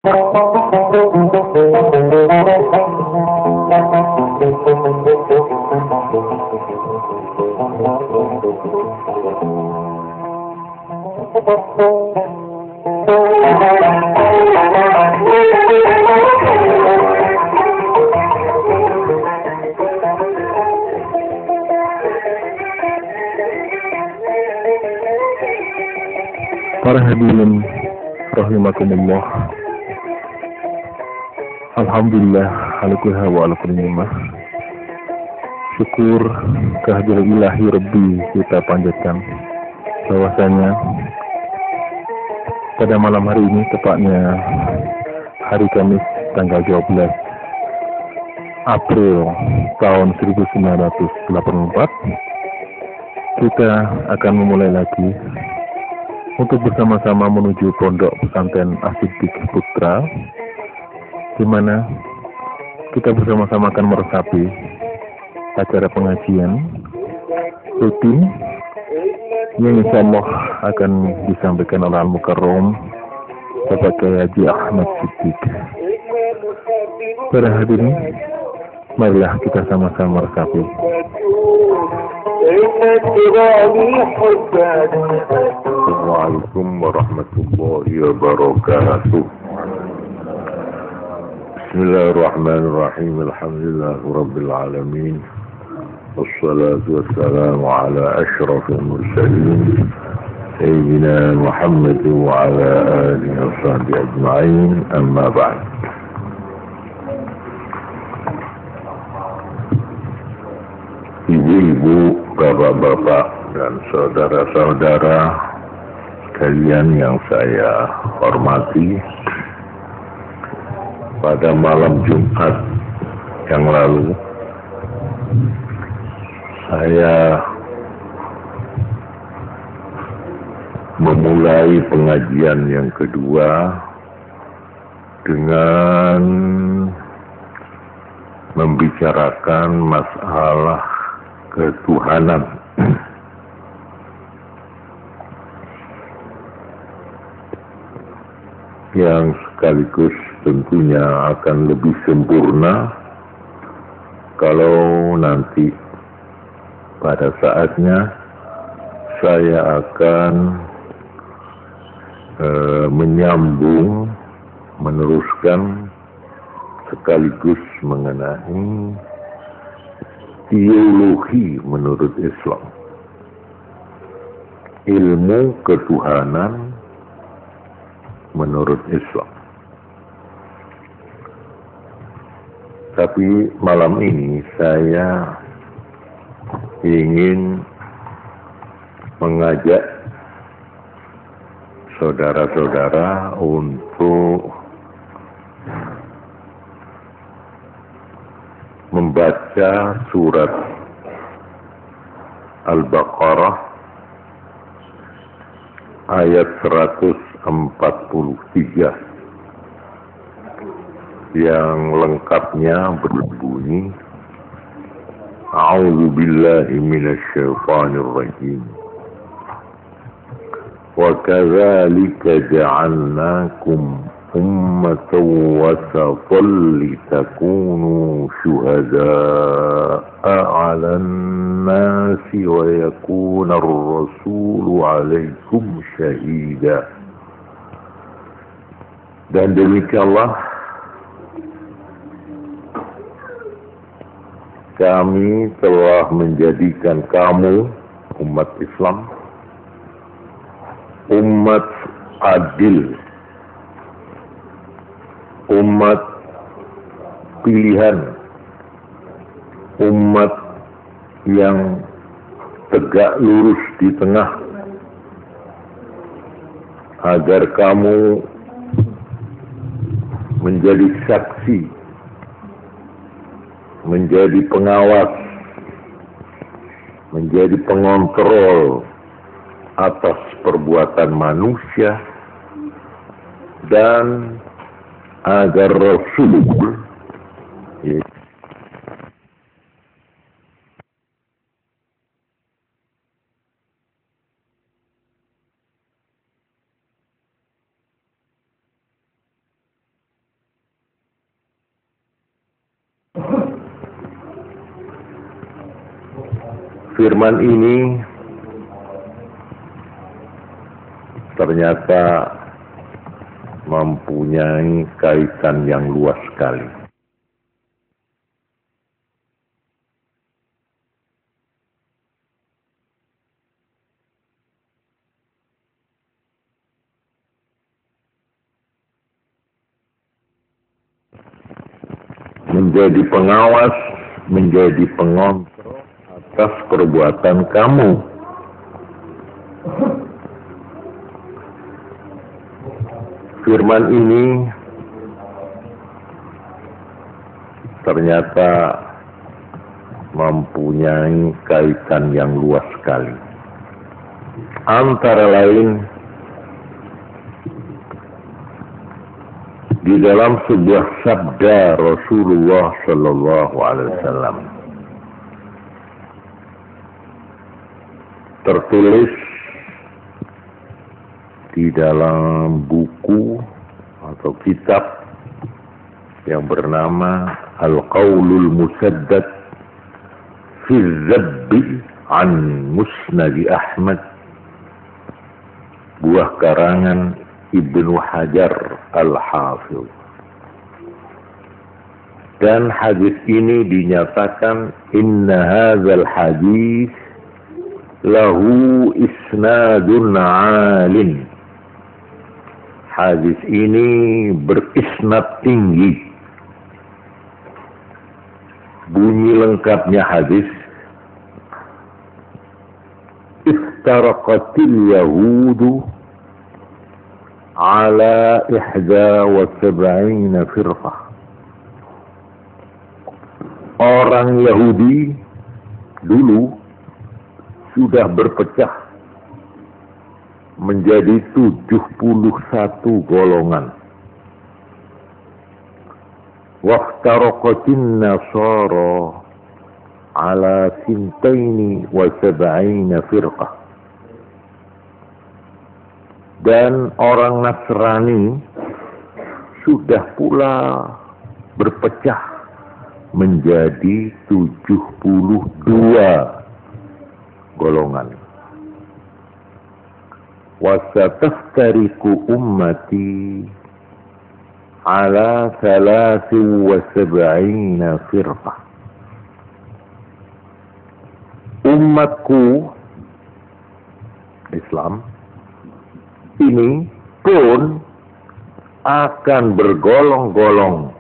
Para hadirin rahimakumullah. Alhamdulillah ala kulli hal wa ala kulli ni'mah. Syukur kehadiran ilahi Rabbi kita panjatkan, bahwasanya pada malam hari ini, tepatnya hari Kamis tanggal 12 April tahun 1984, kita akan memulai lagi untuk bersama-sama menuju Pondok Pesantren As-Siddiq Putra, di mana kita bersama-sama akan meresapi acara pengajian rutin yang insyaallah akan disampaikan oleh Al-Mukarram Bapak Kiai Haji Ahmad Siddiq. Para hadirin, marilah kita sama-sama meresapi. Assalamualaikum warahmatullahi wabarakatuh. Bismillahirrahmanirrahim. Alhamdulillahirabbil alamin. Wassalatu wassalamu ala asyrafil mursalin sayyidina Muhammad wa ala alihi washabbihi ajma'in. Amma ba'd. Ibu-ibu, bapak-bapak, dan saudara-saudara sekalian yang saya hormati, pada malam Jumat yang lalu saya memulai pengajian yang kedua dengan membicarakan masalah ketuhanan. Yang sekaligus tentunya akan lebih sempurna kalau nanti pada saatnya saya akan menyambung, meneruskan sekaligus mengenai teologi menurut Islam, ilmu ketuhanan menurut Islam. Tapi malam ini saya ingin mengajak saudara-saudara untuk membaca surat Al-Baqarah ayat 143 yang lengkapnya berbunyi, A'udzu billahi minasy syaithanir rajim. Wa kadzalika ja'alnakum ummatan wasatan litakunu syuhada'a 'alan nasi wa yakuna ar-rasulu 'alaikum syahida. Dan demikianlah kami telah menjadikan kamu, umat Islam, umat adil, umat pilihan, umat yang tegak lurus di tengah, agar kamu menjadi saksi, menjadi pengawas, menjadi pengontrol atas perbuatan manusia, dan agar Rasul Firman ini ternyata mempunyai kaitan yang luas sekali. Menjadi pengawas, menjadi pengontrol atas perbuatan kamu. Firman ini ternyata mempunyai kaitan yang luas sekali. Antara lain, di dalam sebuah sabda Rasulullah Sallallahu Alaihi Wasallam tertulis di dalam buku atau kitab yang bernama Al-Qaulul Musaddad fi Zabbi an Musnad Ahmad, buah karangan Ibnu Hajar Al-Hafidh. Dan hadis ini dinyatakan inna hadzal hadis lahu isnadun 'alin. Hadis ini berisnad tinggi. Bunyi lengkapnya hadis, iftaraqatil yahudu ala 71 firqah. Orang Yahudi dulu sudah berpecah menjadi 71 golongan. Waftaraqatin nasara ala 72 firqah. Dan orang Nasrani sudah pula berpecah menjadi 72 golongan. Wasataftariku ummati ala 73 firqah. Umatku Islam ini pun akan bergolong-golong,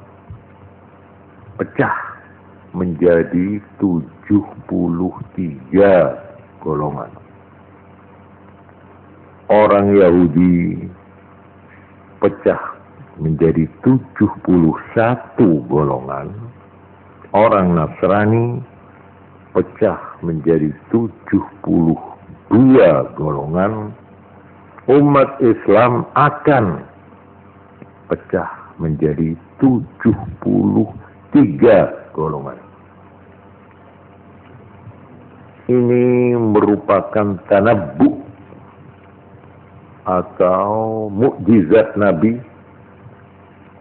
pecah menjadi 73 golongan. Orang Yahudi pecah menjadi 71 golongan. Orang Nasrani pecah menjadi 72 golongan. Umat Islam akan pecah menjadi 73 golongan. Ini merupakan tanabbu atau mukjizat Nabi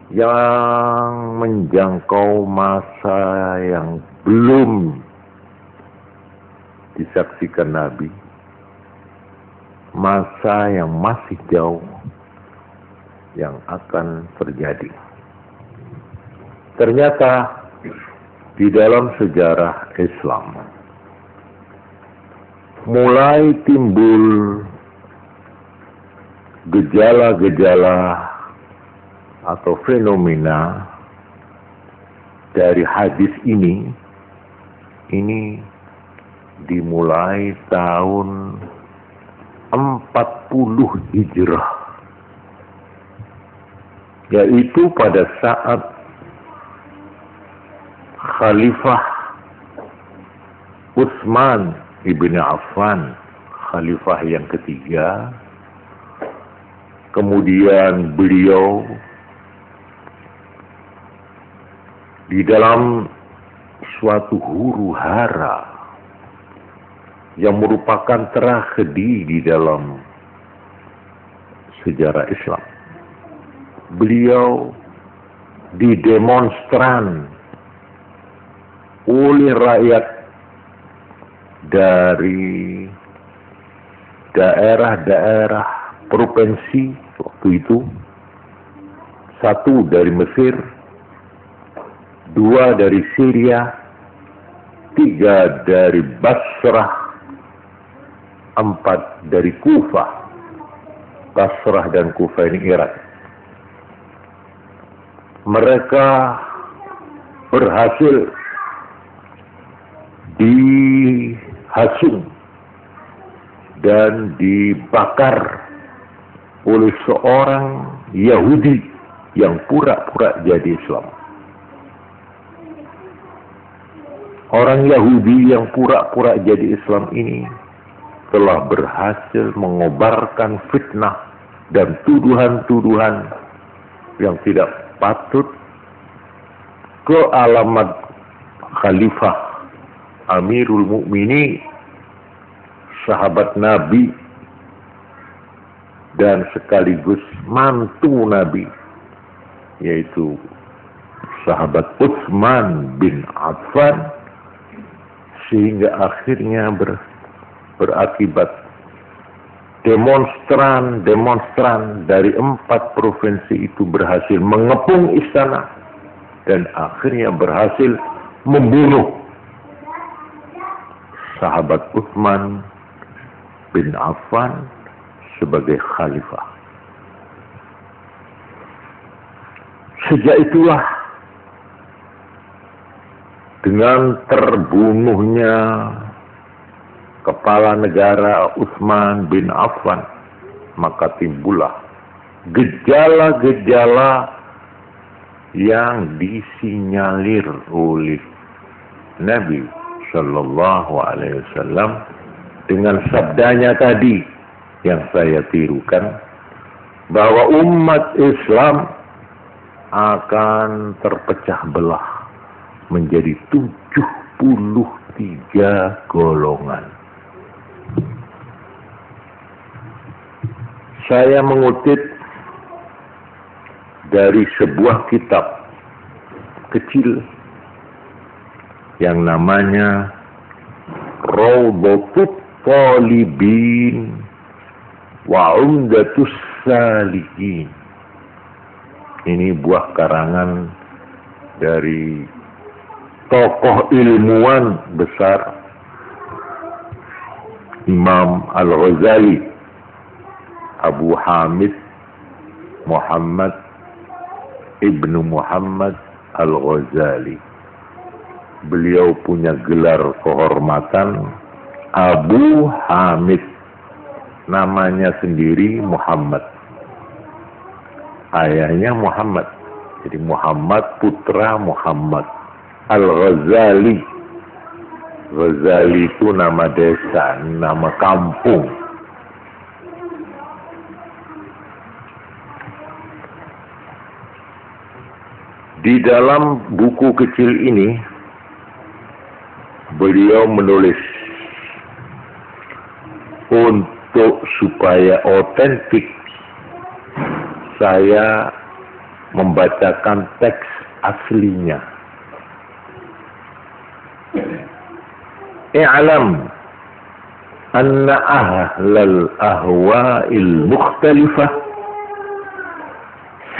yang menjangkau masa yang belum disaksikan Nabi, masa yang masih jauh yang akan terjadi. Ternyata di dalam sejarah Islam mulai timbul gejala-gejala atau fenomena dari hadis ini dimulai tahun 40 Hijrah, yaitu pada saat Khalifah Utsman ibn Affan, Khalifah yang ketiga. Kemudian beliau di dalam suatu huru-hara yang merupakan tragedi di dalam sejarah Islam. Beliau didemonstran oleh rakyat dari daerah-daerah provinsi waktu itu. 1 dari Mesir, 2 dari Syria, 3 dari Basrah, 4 dari Kufah. Basrah dan Kufah ini Irak. Mereka berhasil dihasung dan dibakar oleh seorang Yahudi yang pura-pura jadi Islam. Orang Yahudi yang pura-pura jadi Islam ini telah berhasil mengobarkan fitnah dan tuduhan-tuduhan yang tidak patut ke alamat Khalifah Amirul Mukminin, sahabat Nabi dan sekaligus mantu Nabi, yaitu sahabat Utsman bin Affan, sehingga akhirnya berakibat demonstran dari 4 provinsi itu berhasil mengepung istana dan akhirnya berhasil membunuh sahabat Utsman bin Affan sebagai khalifah. Sejak itulah, dengan terbunuhnya kepala negara Utsman bin Affan, maka timbullah gejala-gejala yang disinyalir oleh Nabi Shallallahu Alaihi Wasallam dengan sabdanya tadi yang saya tirukan, bahwa umat Islam akan terpecah belah menjadi 73 golongan. Saya mengutip dari sebuah kitab kecil yang namanya Rawdatut Talibin wa Umdatus Salihin. Ini buah karangan dari tokoh ilmuwan besar Imam Al-Ghazali, Abu Hamid Muhammad Ibnu Muhammad Al-Ghazali. Beliau punya gelar kehormatan Abu Hamid, namanya sendiri Muhammad, ayahnya Muhammad, jadi Muhammad putra Muhammad. Al-Ghazali, Ghazali itu nama desa, nama kampung. Di dalam buku kecil ini beliau menulis, untuk supaya otentik saya membacakan teks aslinya. I'lam anna ahlal ahwa'il mukhtalifah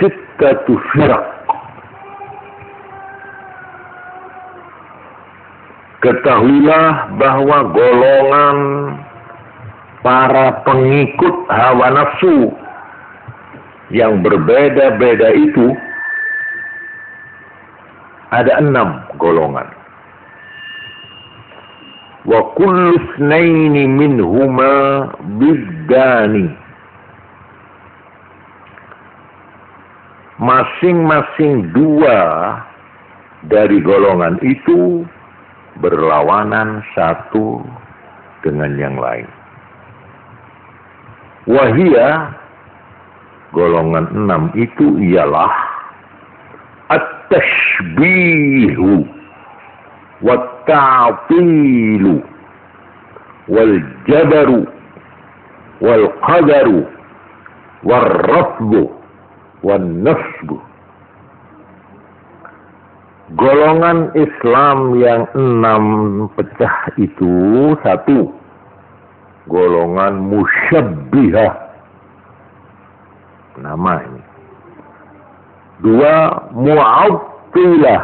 sittatu firaq. Ketahuilah bahwa golongan para pengikut hawa nafsu yang berbeda-beda itu ada 6 golongan. Wa kullu itsnaini minhuma biddani. Masing-masing 2 dari golongan itu berlawanan satu dengan yang lain. Wahia, golongan 6 itu ialah at-tashbihu wat-ta'tilu wal-jabaru wal-qadaru wal-rafdu wal-nasbu. golongan Islam yang 6 pecah itu, 1, golongan musyabbihah, nama ini. 2, mu'attilah.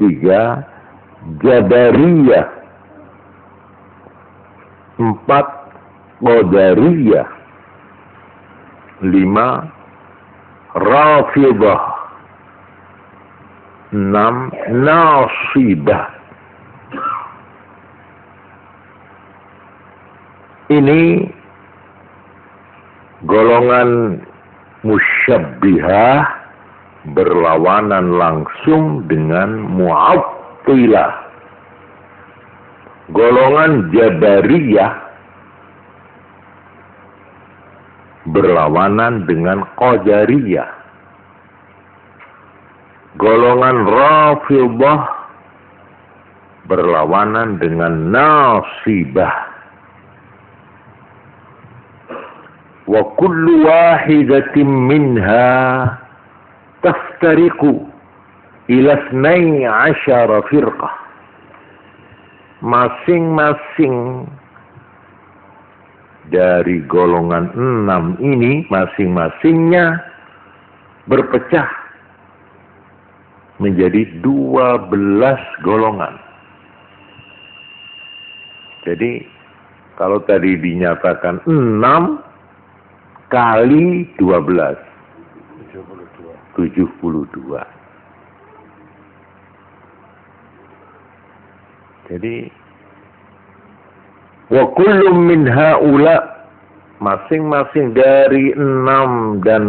3, jabariyah. 4, qadariyah. 5, rafidah. 6, nasibah. Ini golongan musyabbihah berlawanan langsung dengan mu'attilah. Golongan jabariyah berlawanan dengan qadariyah. Golongan rafidah berlawanan dengan nasibah. Wa kullu wahidatin minha taftariqu ila 12 firqah. Masing-masing dari golongan 6 ini, masing-masingnya berpecah menjadi 12 golongan. Jadi kalau tadi dinyatakan 6 kali 12, 72. Jadi wa kullum min haula, masing-masing dari 6 dan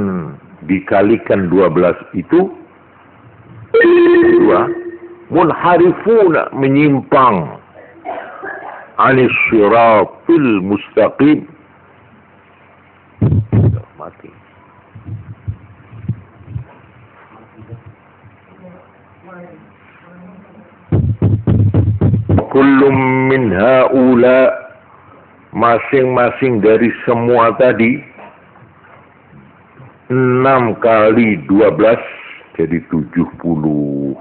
dikalikan 12 itu 2, munharifuna, menyimpang, anis siratil mustaqim, mati. Kullum min haula, masing-masing dari semua tadi 6 kali 12 jadi 72.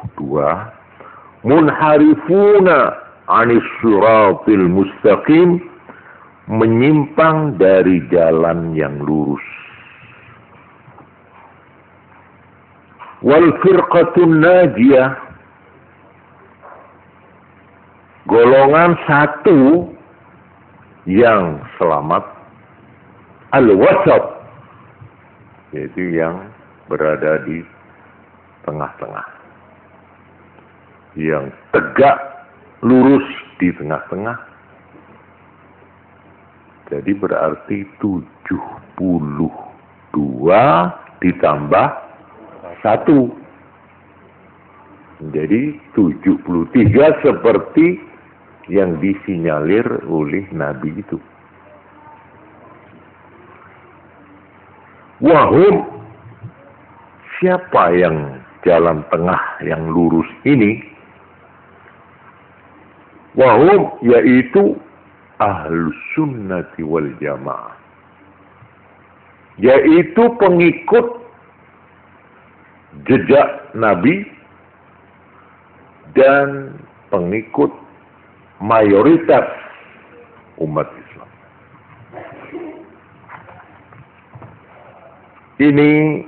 Munharifuna anis siratil mustaqim, menyimpang dari jalan yang lurus. Wal firqatun najiyah, golongan 1 yang selamat, al-wasat, yaitu yang berada di tengah-tengah, yang tegak lurus di tengah-tengah. Jadi berarti 72 ditambah 1. Jadi 73 seperti yang disinyalir oleh Nabi itu. Wahum, siapa yang jalan tengah yang lurus ini? Wahum, yaitu ahlus sunnati wal jamaah, yaitu pengikut jejak Nabi dan pengikut mayoritas umat Islam. Ini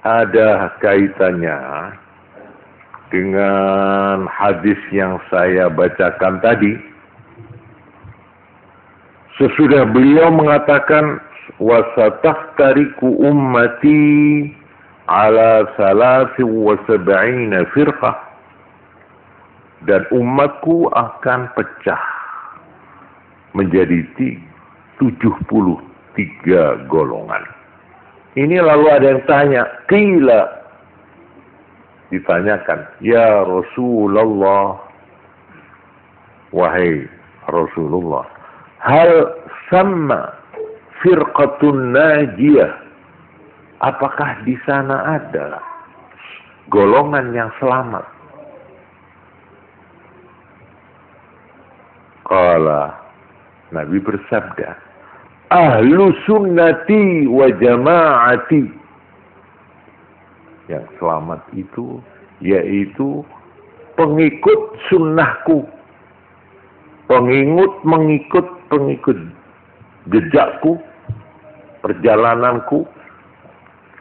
ada kaitannya dengan hadis yang saya bacakan tadi. Sesudah beliau mengatakan, wasataftariku ummati ala 73 firqah, dan umatku akan pecah menjadi 73 golongan. Ini lalu ada yang tanya, qila, ditanyakan, ya Rasulullah, wahai Rasulullah, hal sama firqatun najiyah, apakah di sana ada golongan yang selamat? Qala, Nabi bersabda, ahlu sunnati wa jamaati, Yang selamat itu yaitu pengikut sunnahku, mengikut jejakku, perjalananku,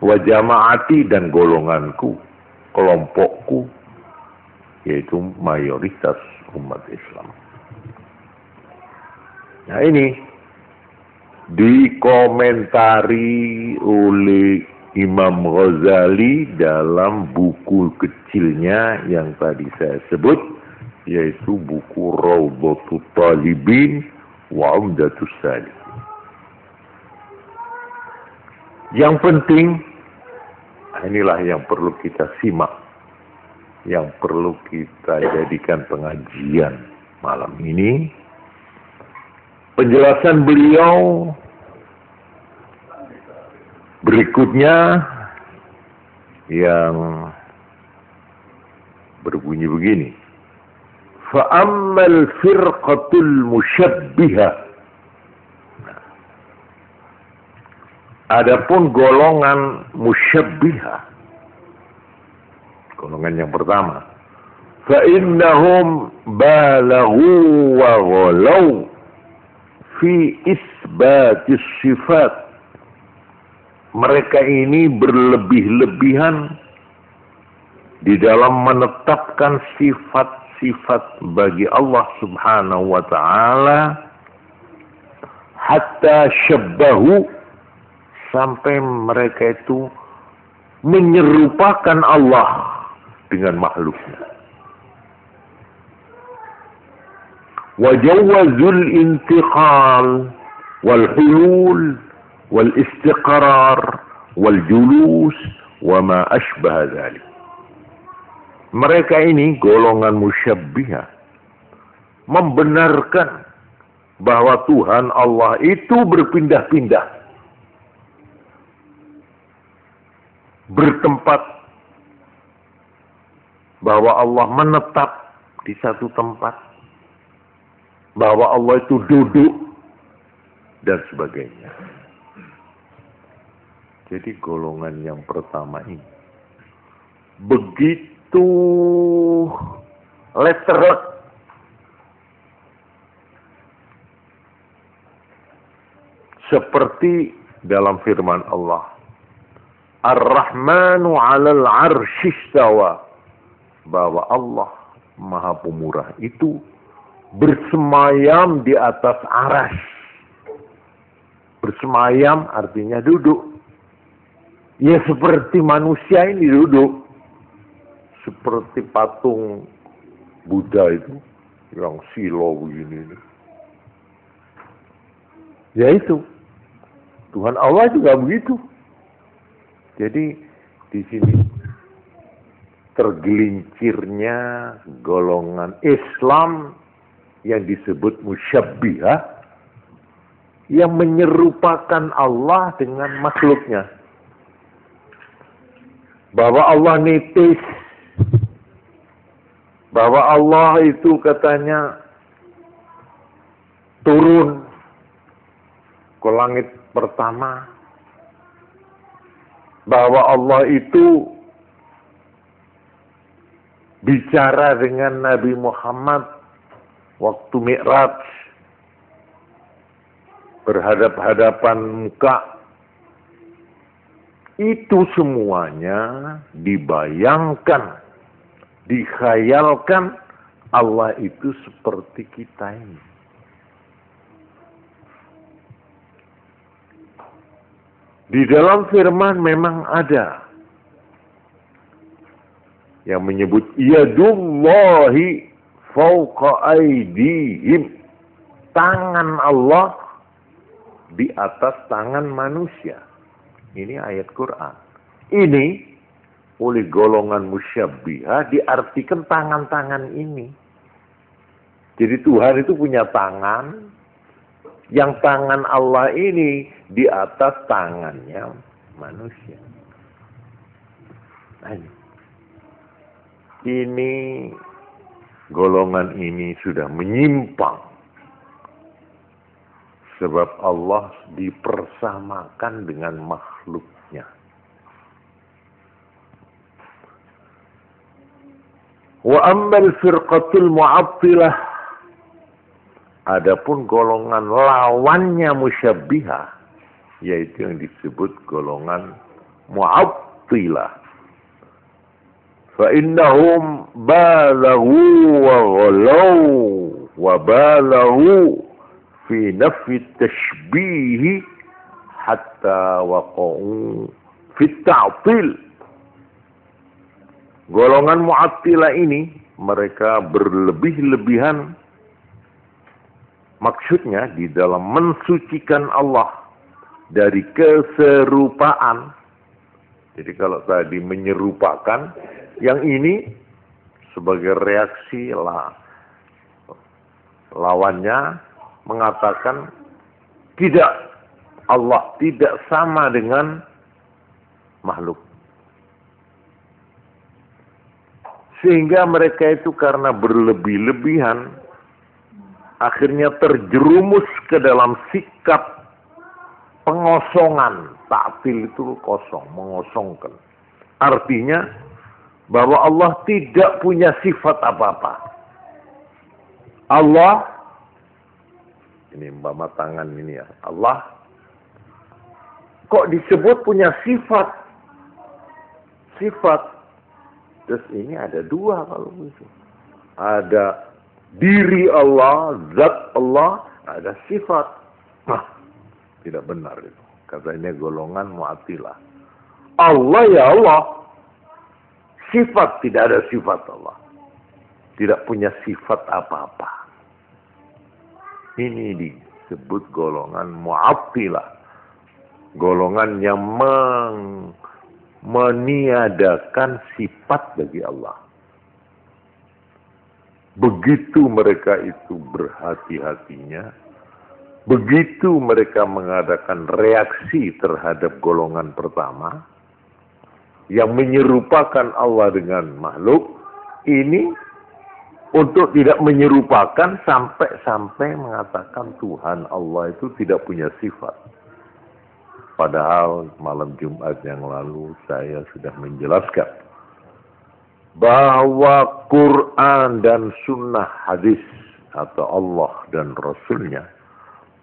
wa jamaati dan golonganku, kelompokku, yaitu mayoritas umat Islam. Nah ini dikomentari oleh Imam Ghazali dalam buku kecilnya yang tadi saya sebut, yaitu buku Rawdatul Talibin wa Umdatus Salikin. Yang penting, inilah yang perlu kita simak, yang perlu kita jadikan pengajian malam ini. Penjelasan beliau berikutnya yang berbunyi begini. Fa'ammal firqatul musyabbihah. Adapun golongan musyabbihah, golongan yang pertama, fa'innahum balaghu wa ghalaw fi isbatis sifat. Mereka ini berlebih-lebihan di dalam menetapkan sifat-sifat bagi Allah Subhanahu wa ta'ala, hatta syabbahu, sampai mereka itu menyerupakan Allah dengan makhluknya. Wajawazul intiqal wal hulul wal istiqrar wal julus wa ma ashbah dzalik. Mereka ini golongan musyabbihah membenarkan bahwa Tuhan Allah itu berpindah-pindah, bertempat, bahwa Allah menetap di satu tempat, bahwa Allah itu duduk, dan sebagainya. Jadi golongan yang pertama ini begitu letterlek, seperti dalam firman Allah, Ar-Rahmanu 'alal 'arsy istawa, bahwa Allah Maha Pemurah itu bersemayam di atas aras. Bersemayam artinya duduk. Ya seperti manusia ini duduk. Seperti patung Buddha itu yang silo begini. Ya itu. Tuhan Allah juga begitu. Jadi di sini tergelincirnya golongan Islam yang disebut musyabbihah, yang menyerupakan Allah dengan makhluknya. Bahwa Allah nitis, bahwa Allah itu katanya turun ke langit pertama, bahwa Allah itu bicara dengan Nabi Muhammad waktu Mi'raj, berhadap-hadapan muka. Itu semuanya dibayangkan, dikhayalkan Allah itu seperti kita ini. Di dalam firman memang ada yang menyebut yadullahi fawqa aydihim, tangan Allah di atas tangan manusia. Ini ayat Quran. Ini oleh golongan musyabbihah diartikan tangan-tangan ini. Jadi Tuhan itu punya tangan, yang tangan Allah ini di atas tangannya manusia. Nah, ini golongan ini sudah menyimpang. Sebab Allah dipersamakan dengan makhluknya. Wa ammal firqatul mu'attilah, adapun golongan lawannya musyabbihah, yaitu yang disebut golongan mu'attilah, fa innahum balaghu wa ghalaw wa balaghu fi nafi tashbih hatta waqa'u fi ta'til. Golongan mu'attilah ini mereka berlebih-lebihan, maksudnya di dalam mensucikan Allah dari keserupaan. Jadi kalau tadi menyerupakan, yang ini sebagai reaksi lawannya mengatakan tidak, Allah tidak sama dengan makhluk. Sehingga mereka itu karena berlebih-lebihan, akhirnya terjerumus ke dalam sikap pengosongan. Ta'til itu kosong, mengosongkan. Artinya bahwa Allah tidak punya sifat apa-apa. Allah, ini mbak tangan ini ya, Allah kok disebut punya sifat? Sifat. Terus ini ada dua kalau begitu. Ada diri Allah, zat Allah, ada sifat. Nah, tidak benar itu. Katanya golongan mu'attilah. Allah ya Allah. Sifat, tidak ada sifat Allah. Tidak punya sifat apa-apa. Ini disebut golongan mu'attilah. Golongan yang meniadakan sifat bagi Allah. Begitu mereka itu berhati-hatinya, begitu mereka mengadakan reaksi terhadap golongan pertama, yang menyerupakan Allah dengan makhluk, ini untuk tidak menyerupakan sampai mengatakan Tuhan Allah itu tidak punya sifat. Padahal malam Jumat yang lalu saya sudah menjelaskan bahwa Quran dan Sunnah hadis atau Allah dan Rasulnya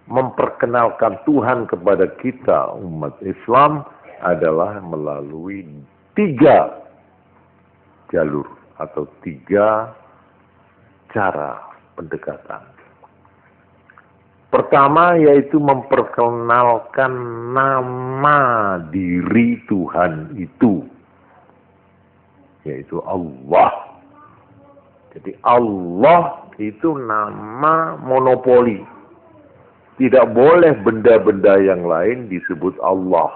memperkenalkan Tuhan kepada kita umat Islam adalah melalui 3 jalur atau 3 cara pendekatan. Pertama yaitu memperkenalkan nama diri Tuhan itu, yaitu Allah. Jadi Allah itu nama monopoli. Tidak boleh benda-benda yang lain disebut Allah.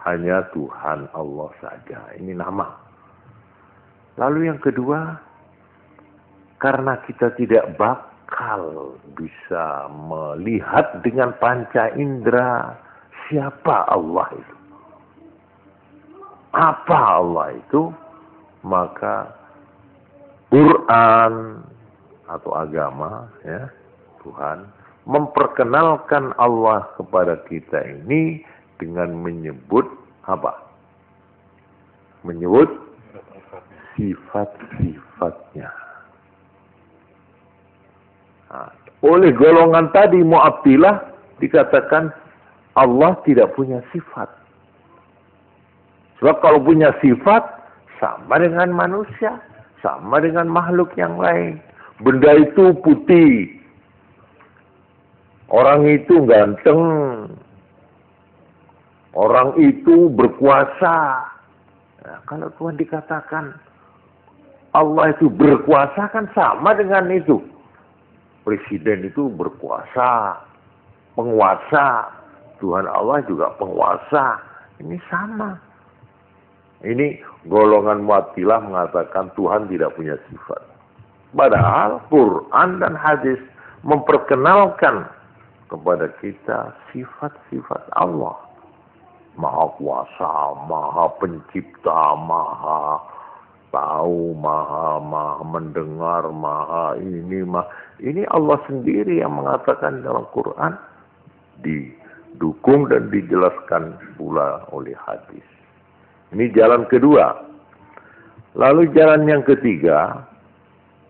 Hanya Tuhan Allah saja. Ini nama. Lalu yang kedua, karena kita tidak bakal bisa melihat dengan panca indera siapa Allah itu, apa Allah itu, maka Quran atau agama ya Tuhan memperkenalkan Allah kepada kita ini dengan menyebut apa? Menyebut sifat-sifatnya. Nah, oleh golongan tadi Mu'attilah dikatakan Allah tidak punya sifat. Sebab kalau punya sifat sama dengan manusia, sama dengan makhluk yang lain. Benda itu putih, orang itu ganteng, orang itu berkuasa. Nah, kalau Tuhan dikatakan Allah itu berkuasa kan sama dengan itu. Presiden itu berkuasa, penguasa. Tuhan Allah juga penguasa. Ini sama. Ini golongan Mu'attilah mengatakan Tuhan tidak punya sifat. Padahal Quran dan hadis memperkenalkan kepada kita sifat-sifat Allah. Maha kuasa, maha pencipta, maha tahu, maha mendengar, maha ini, ini Allah sendiri yang mengatakan dalam Quran, didukung dan dijelaskan pula oleh hadis. Ini jalan kedua. Lalu jalan yang ketiga,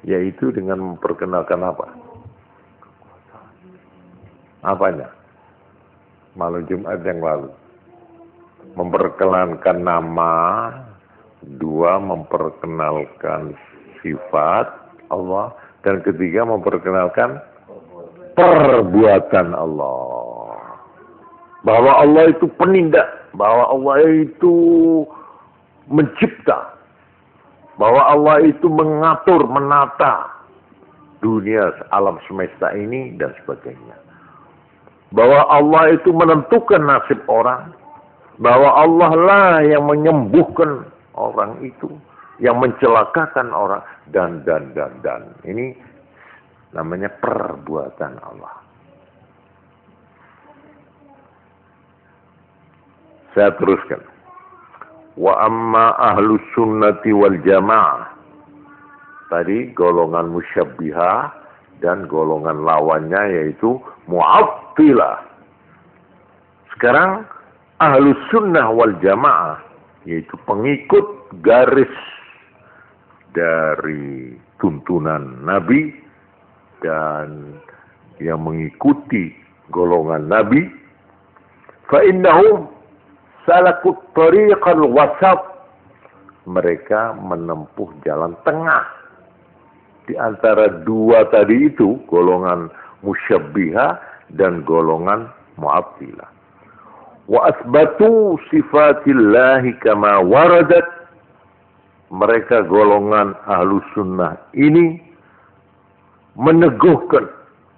yaitu dengan memperkenalkan apa? Apanya? Malam Jumat yang lalu. Memperkenalkan nama, dua, memperkenalkan sifat Allah, dan ketiga, memperkenalkan perbuatan Allah. Bahwa Allah itu penindak, bahwa Allah itu mencipta, bahwa Allah itu mengatur, menata dunia, alam semesta ini, dan sebagainya. Bahwa Allah itu menentukan nasib orang, bahwa Allah lah yang menyembuhkan orang itu, yang mencelakakan orang, dan. Ini namanya perbuatan Allah. Saya teruskan. Wa amma ahlus sunnati wal jamaah. Tadi golongan musyabbihah dan golongan lawannya yaitu mu'attilah. Sekarang ahlus sunnah wal jamaah, yaitu pengikut garis dari tuntunan Nabi dan yang mengikuti golongan Nabi. Fa innahum salakut tariqal wasat. Mereka menempuh jalan tengah di antara dua tadi itu, golongan musyabbihah dan golongan mu'attilah. Wa asbatu sifatillahi kama waradat. Mereka golongan ahlus sunnah ini meneguhkan,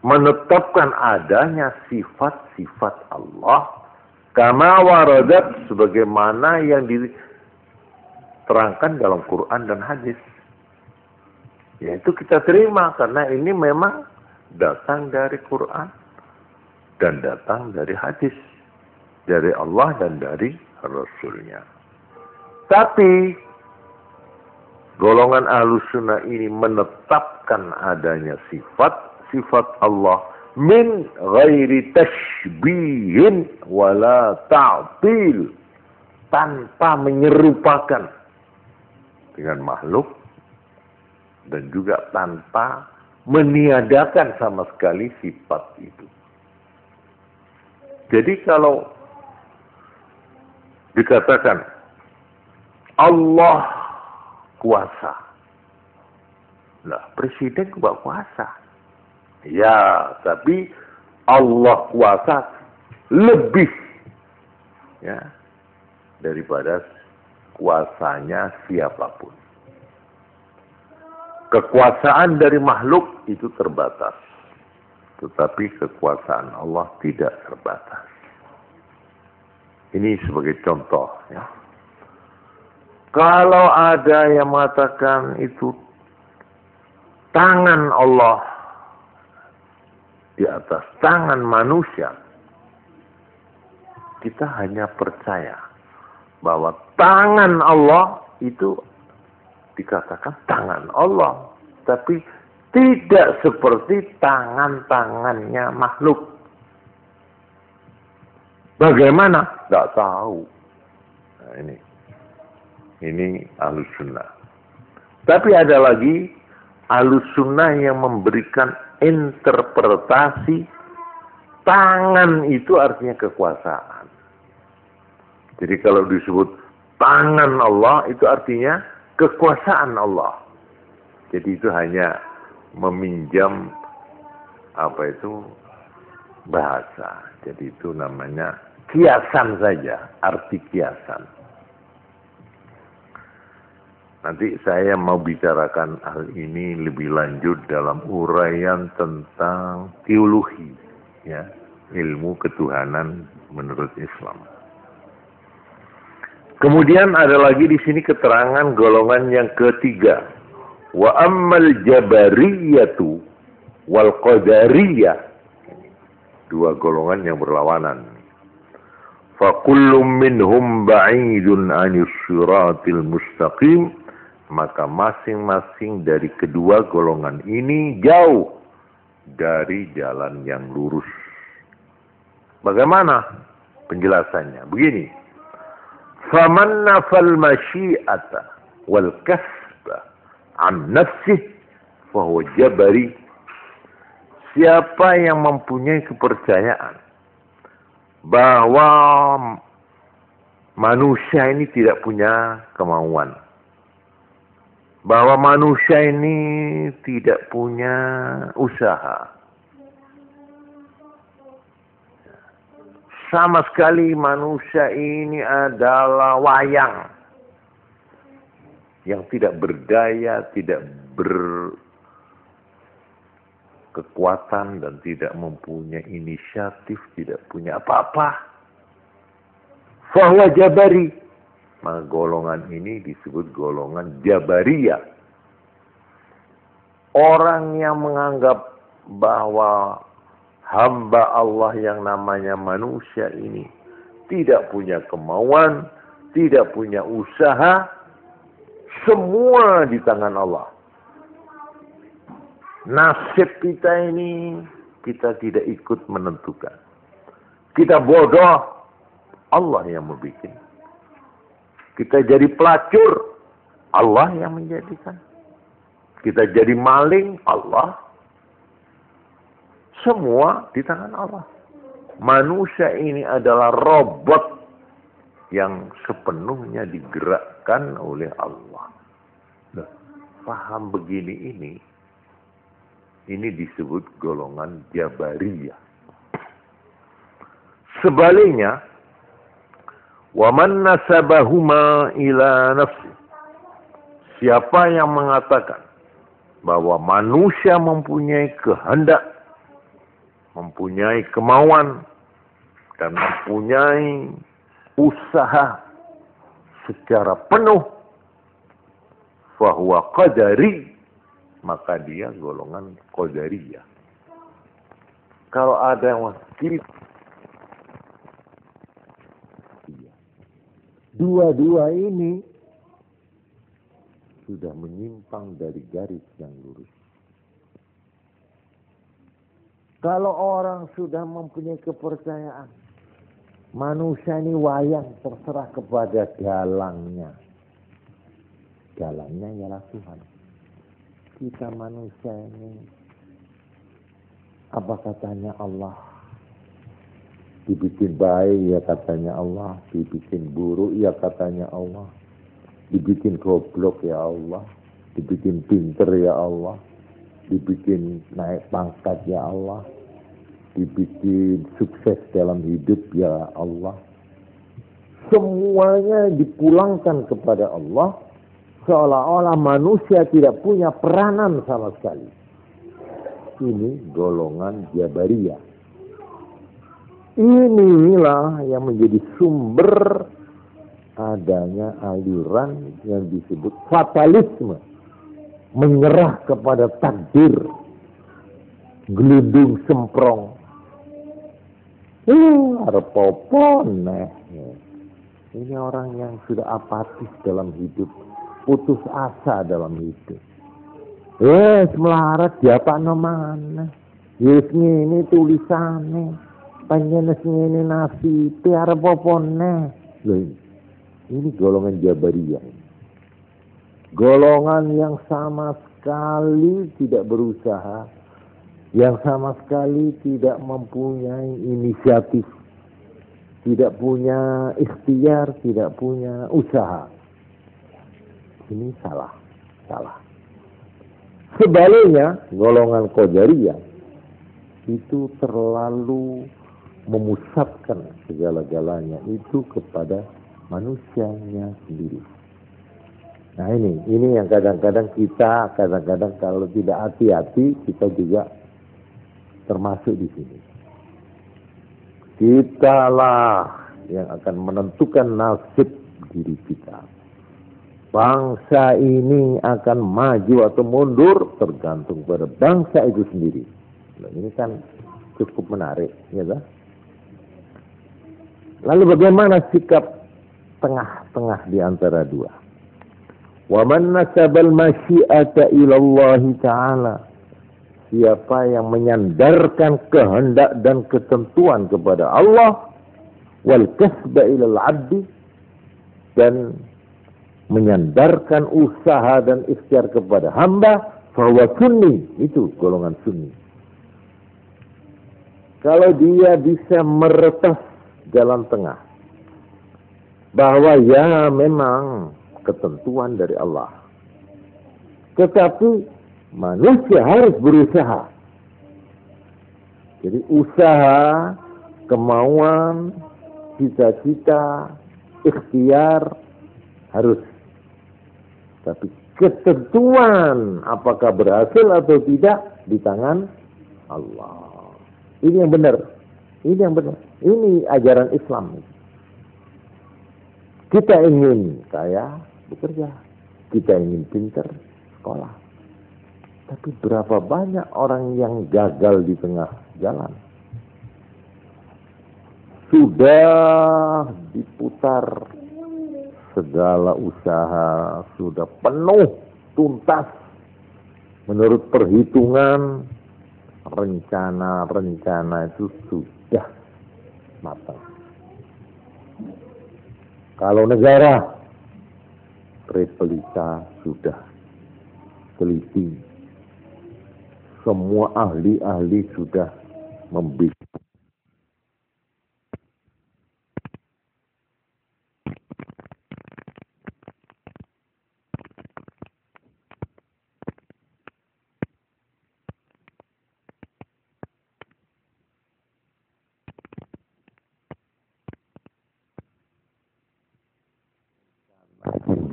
menetapkan adanya sifat-sifat Allah kama waradat, sebagaimana yang diterangkan dalam Quran dan hadis. Yaitu kita terima karena ini memang datang dari Quran dan datang dari hadis, dari Allah dan dari Rasulnya. Tapi golongan ahlus sunnah ini menetapkan adanya sifat Allah min ghairi tashbihin wala ta'til, tanpa menyerupakan dengan makhluk dan juga tanpa meniadakan sama sekali sifat itu. Jadi kalau dikatakan Allah kuasa, lah presiden juga kuasa. Ya, tapi Allah kuasa lebih ya daripada kuasanya siapapun. Kekuasaan dari makhluk itu terbatas, tetapi kekuasaan Allah tidak terbatas. Ini sebagai contoh ya. Kalau ada yang mengatakan itu tangan Allah di atas tangan manusia, kita hanya percaya bahwa tangan Allah itu dikatakan tangan Allah, tapi tidak seperti tangan-tangannya makhluk. Bagaimana? Tidak tahu. Nah, ini ahlus sunnah. Tapi ada lagi ahlus sunnah yang memberikan interpretasi tangan itu artinya kekuasaan. Jadi kalau disebut tangan Allah itu artinya kekuasaan Allah. Jadi itu hanya meminjam bahasa. Jadi itu namanya kiasan saja, arti kiasan. Nanti saya mau bicarakan hal ini lebih lanjut dalam uraian tentang teologi, ya, ilmu ketuhanan menurut Islam. Kemudian ada lagi di sini keterangan golongan yang ketiga. Wa ammal jabariyatu wal qadariyah. Dua golongan yang berlawanan. Fa kullum minhum ba'idun 'anil shiratil mustaqim. Maka masing-masing dari kedua golongan ini jauh dari jalan yang lurus. Bagaimana penjelasannya? Begini. Faman nafal masyi'ata. wal kasba an nafsih fahuwa jabari. Siapa yang mempunyai kepercayaan bahwa manusia ini tidak punya kemauan, bahwa manusia ini tidak punya usaha, sama sekali manusia ini adalah wayang yang tidak berdaya, tidak berkekuatan, dan tidak mempunyai inisiatif, tidak punya apa-apa. Fahuwa jabari. Maka golongan ini disebut golongan jabariyah. Orang yang menganggap bahwa hamba Allah yang namanya manusia ini tidak punya kemauan, tidak punya usaha, semua di tangan Allah. Nasib kita ini kita tidak ikut menentukan. Kita bodoh, Allah yang membuat. Kita jadi pelacur, Allah yang menjadikan. Kita jadi maling, Allah. Semua di tangan Allah. Manusia ini adalah robot yang sepenuhnya digerakkan oleh Allah. Nah, paham begini ini disebut golongan Jabariyah. Sebaliknya, waman nasabahuma ila nafsi. Siapa yang mengatakan bahwa manusia mempunyai kehendak, mempunyai kemauan, dan mempunyai usaha secara penuh, fahuwa qadari, maka dia golongan qadariyah. Kalau ada yang wakil, dua-dua ini sudah menyimpang dari garis yang lurus. Kalau orang sudah mempunyai kepercayaan, manusia ini wayang terserah kepada dalangnya. Dalangnya ialah Tuhan. Kita manusia ini, apa katanya Allah? Dibikin baik ya katanya Allah, dibikin buruk ya katanya Allah, dibikin goblok ya Allah, dibikin pinter ya Allah, dibikin naik pangkat ya Allah, dibikin sukses dalam hidup ya Allah. Semuanya dipulangkan kepada Allah, seolah-olah manusia tidak punya peranan sama sekali. Ini golongan Jabariyah. Inilah yang menjadi sumber adanya aliran yang disebut fatalisme. Menyerah kepada takdir. Gelundung semprong. Arepopone. Ini orang yang sudah apatis dalam hidup. Putus asa dalam hidup. Melarat diapakno maneh. Yes ngene tulisane. Panjenes ngene nasibe arepopone. Lho ini golongan Jabariyah. Golongan yang sama sekali tidak berusaha, yang sama sekali tidak mempunyai inisiatif, tidak punya ikhtiar, tidak punya usaha. Ini salah. Sebaliknya, golongan Qadariyah itu terlalu memusatkan segala-galanya itu kepada manusianya sendiri. Nah ini yang kadang-kadang kalau tidak hati-hati kita juga termasuk di sini. Kitalah yang akan menentukan nasib diri kita. Bangsa ini akan maju atau mundur tergantung pada bangsa itu sendiri. Nah, ini kan cukup menarik, ya kan? Lalu bagaimana sikap tengah-tengah di antara dua? Wa man nasabal masyiata ila Allah Ta'ala. Siapa yang menyandarkan kehendak dan ketentuan kepada Allah, wal kasba ila al-'abdi, dan menyandarkan usaha dan ikhtiar kepada hamba, bahwa sunni, itu golongan sunni. Kalau dia bisa meretas jalan tengah, bahwa ya memang ketentuan dari Allah, tetapi manusia harus berusaha. Jadi usaha, kemauan, cita-cita, ikhtiar harus. Tapi ketentuan apakah berhasil atau tidak di tangan Allah. Ini yang benar. Ini yang benar. Ini ajaran Islam. Kita ingin kaya, bekerja. Kita ingin pintar, sekolah. Tapi berapa banyak orang yang gagal di tengah jalan? Sudah diputar segala usaha, sudah penuh, tuntas. Menurut perhitungan, rencana itu sudah matang. Kalau negara, Tripolita sudah teliti. Semua ahli-ahli sudah membuat.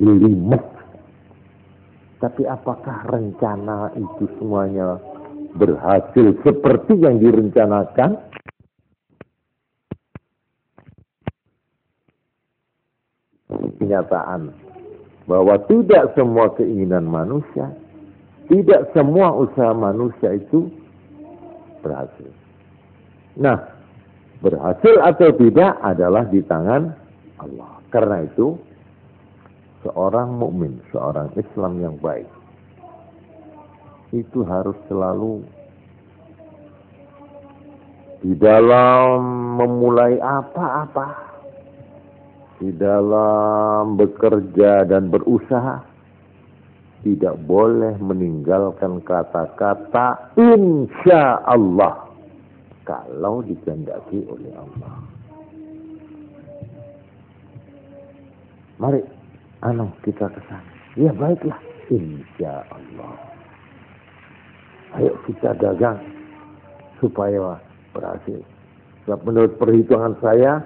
Jelimet. Tapi apakah rencana itu semuanya berhasil seperti yang direncanakan? Kenyataan bahwa tidak semua keinginan manusia, tidak semua usaha manusia itu berhasil. Nah, berhasil atau tidak adalah di tangan Allah. Karena itu, seorang mukmin, seorang Islam yang baik, itu harus selalu di dalam memulai apa-apa, di dalam bekerja dan berusaha, tidak boleh meninggalkan kata-kata insya Allah kalau dikehendaki oleh Allah. Mari kita ke sana. Ya baiklah, insya Allah. Ayo kita dagang supaya berhasil. Sebab menurut perhitungan saya,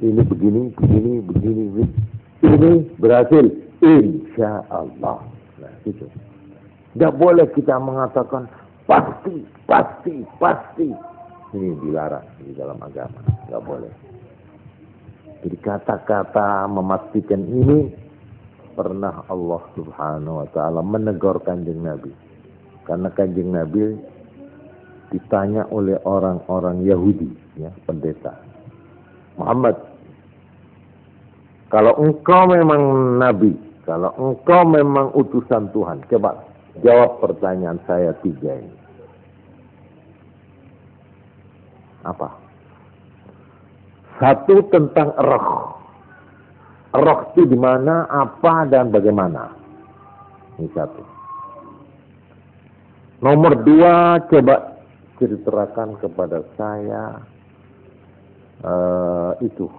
ini begini. Ini berhasil, insya Allah. Nah, itu. Tidak boleh kita mengatakan pasti. Ini dilarang di dalam agama. Tidak boleh. Jadi kata-kata memastikan ini pernah Allah Subhanahu wa ta'ala menegur Kanjeng Nabi. Karena Kanjeng Nabi ditanya oleh orang-orang Yahudi, ya, pendeta. Muhammad, kalau engkau memang Nabi, kalau engkau memang utusan Tuhan, coba jawab pertanyaan saya 3 ini. Apa? 1 tentang roh. Roh itu di mana, apa, dan bagaimana. Ini 1. Nomor 2, coba ceritakan kepada saya itu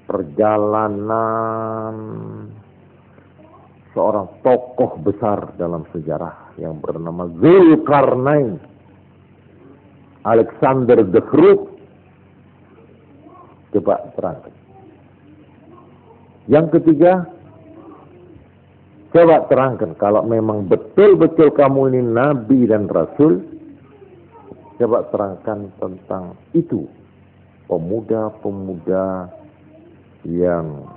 perjalanan seorang tokoh besar dalam sejarah yang bernama Zulkarnain, Alexander the Great. Coba terangkan. Yang 3, coba terangkan kalau memang betul-betul kamu ini Nabi dan Rasul, coba terangkan tentang itu. Pemuda-pemuda yang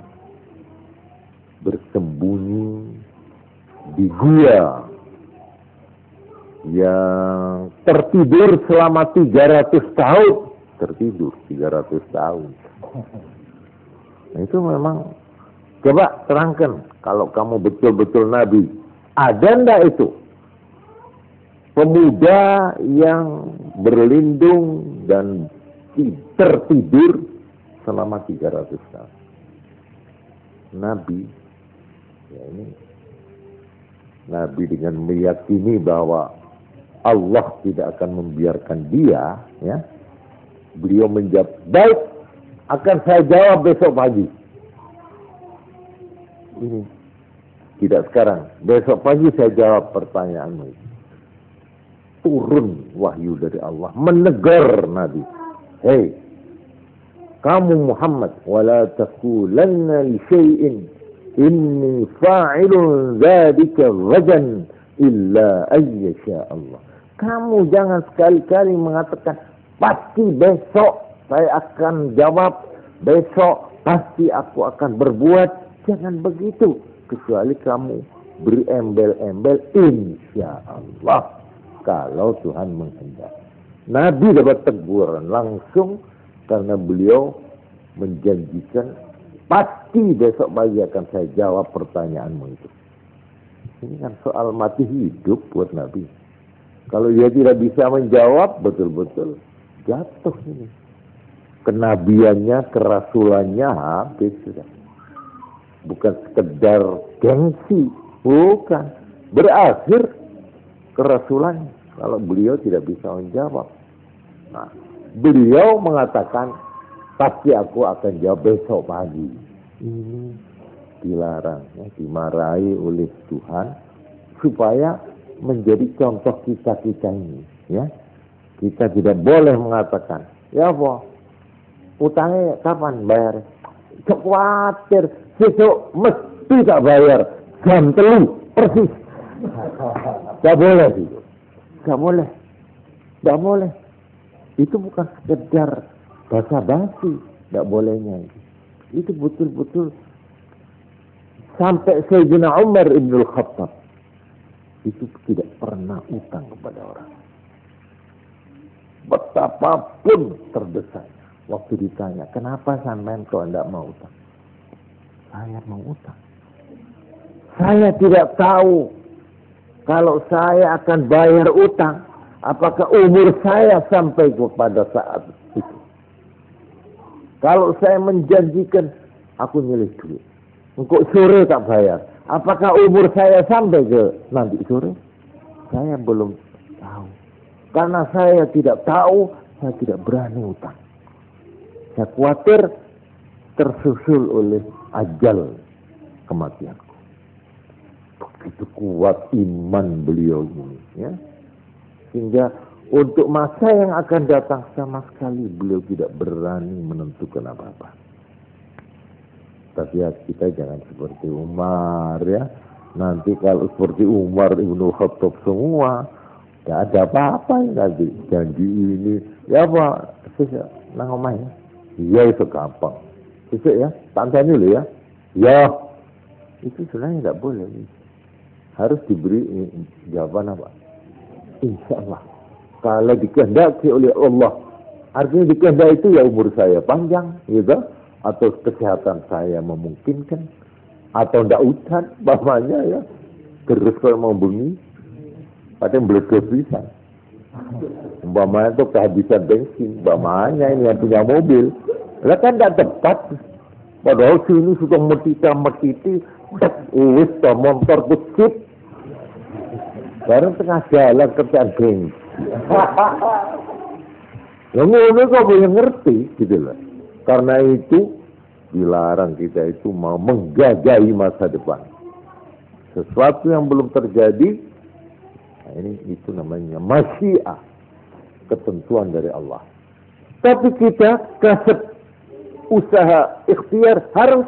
bersembunyi di gua, yang tertidur selama 300 tahun. Tertidur 300 tahun. Nah, itu memang, coba terangkan kalau kamu betul-betul Nabi. Ada enggak itu pemuda yang berlindung dan tertidur selama 300 tahun? Nabi Ya, ini Nabi dengan meyakini bahwa Allah tidak akan membiarkan dia, ya, beliau menjawab, baik, akan saya jawab besok pagi. Ini tidak sekarang, besok pagi saya jawab pertanyaanmu. Turun wahyu dari Allah menegur Nabi, hei kamu Muhammad, wala taqulanna li syai'in inni fa'ilun dzalika ghadan illa ayyasha Allah. Kamu jangan sekali-kali mengatakan pasti besok saya akan jawab, besok pasti aku akan berbuat. Jangan begitu, kecuali kamu beri embel-embel insya Allah kalau Tuhan menghendaki. Nabi dapat teguran langsung karena beliau menjanjikan pasti besok pagi akan saya jawab pertanyaanmu itu. Ini kan soal mati hidup buat Nabi. Kalau dia tidak bisa menjawab, betul-betul jatuh ini. Kenabiannya, kerasulannya habis sudah. Bukan sekedar gengsi, bukan. Berakhir kerasulannya kalau beliau tidak bisa menjawab. Nah, beliau mengatakan pasti aku akan jawab besok pagi. Ini dilarang, ya, dimarahi oleh Tuhan supaya menjadi contoh kita ini, ya. Kita tidak boleh mengatakan, ya Allah, utangnya kapan bayar? Khawatir besok mesti tak bayar, jam 3 persis. Gak boleh itu, gak boleh, gak boleh. Itu bukan sekedar basa-basi, gak bolehnya. Itu betul-betul sampai Sayyidina Umar Ibn Khattab itu tidak pernah utang kepada orang. Betapapun terdesanya. Waktu ditanya, kenapa sampean kok tidak mau utang? Saya mau utang. Saya tidak tahu kalau saya akan bayar utang, apakah umur saya sampai kepada saat itu. Kalau saya menjanjikan, aku nyelih duit, engkau sore tak bayar, apakah umur saya sampai ke nanti sore? Saya belum tahu. Karena saya tidak tahu, saya tidak berani utang. Saya khawatir tersusul oleh ajal kematianku. Begitu kuat iman beliau ini, ya. Sehingga untuk masa yang akan datang sama sekali beliau tidak berani menentukan apa-apa. Tapi ya, kita jangan seperti Umar, ya. Nanti kalau seperti Umar Ibnu Khattab semua, tidak ada apa-apa nanti. Janji ini, ya Pak, saya nang omah ya. Iya itu gampang. Itu ya, tantang dulu ya. Ya, itu sebenarnya tidak boleh. Harus diberi jawaban apa? Insya Allah. Kalau dikehendaki oleh Allah, artinya dikehendaki itu ya umur saya panjang, gitu, atau kesehatan saya memungkinkan, atau tidak hujan, bapaknya ya, terus kalau mau bengi, padahal beledos bisa. Umpamanya itu kehabisan bensin, umpamanya ini yang punya mobil, lah kan tidak tepat. Padahal sini sudah metiti, wis motor kecil, baru tengah jalan kerjaan bensin. Yang ngono kok boleh ngerti, gitu loh. Karena itu dilarang kita itu mau menggagai masa depan. Sesuatu yang belum terjadi, nah ini itu namanya masyiah, ketentuan dari Allah. Tapi kita kasih usaha ikhtiar harus.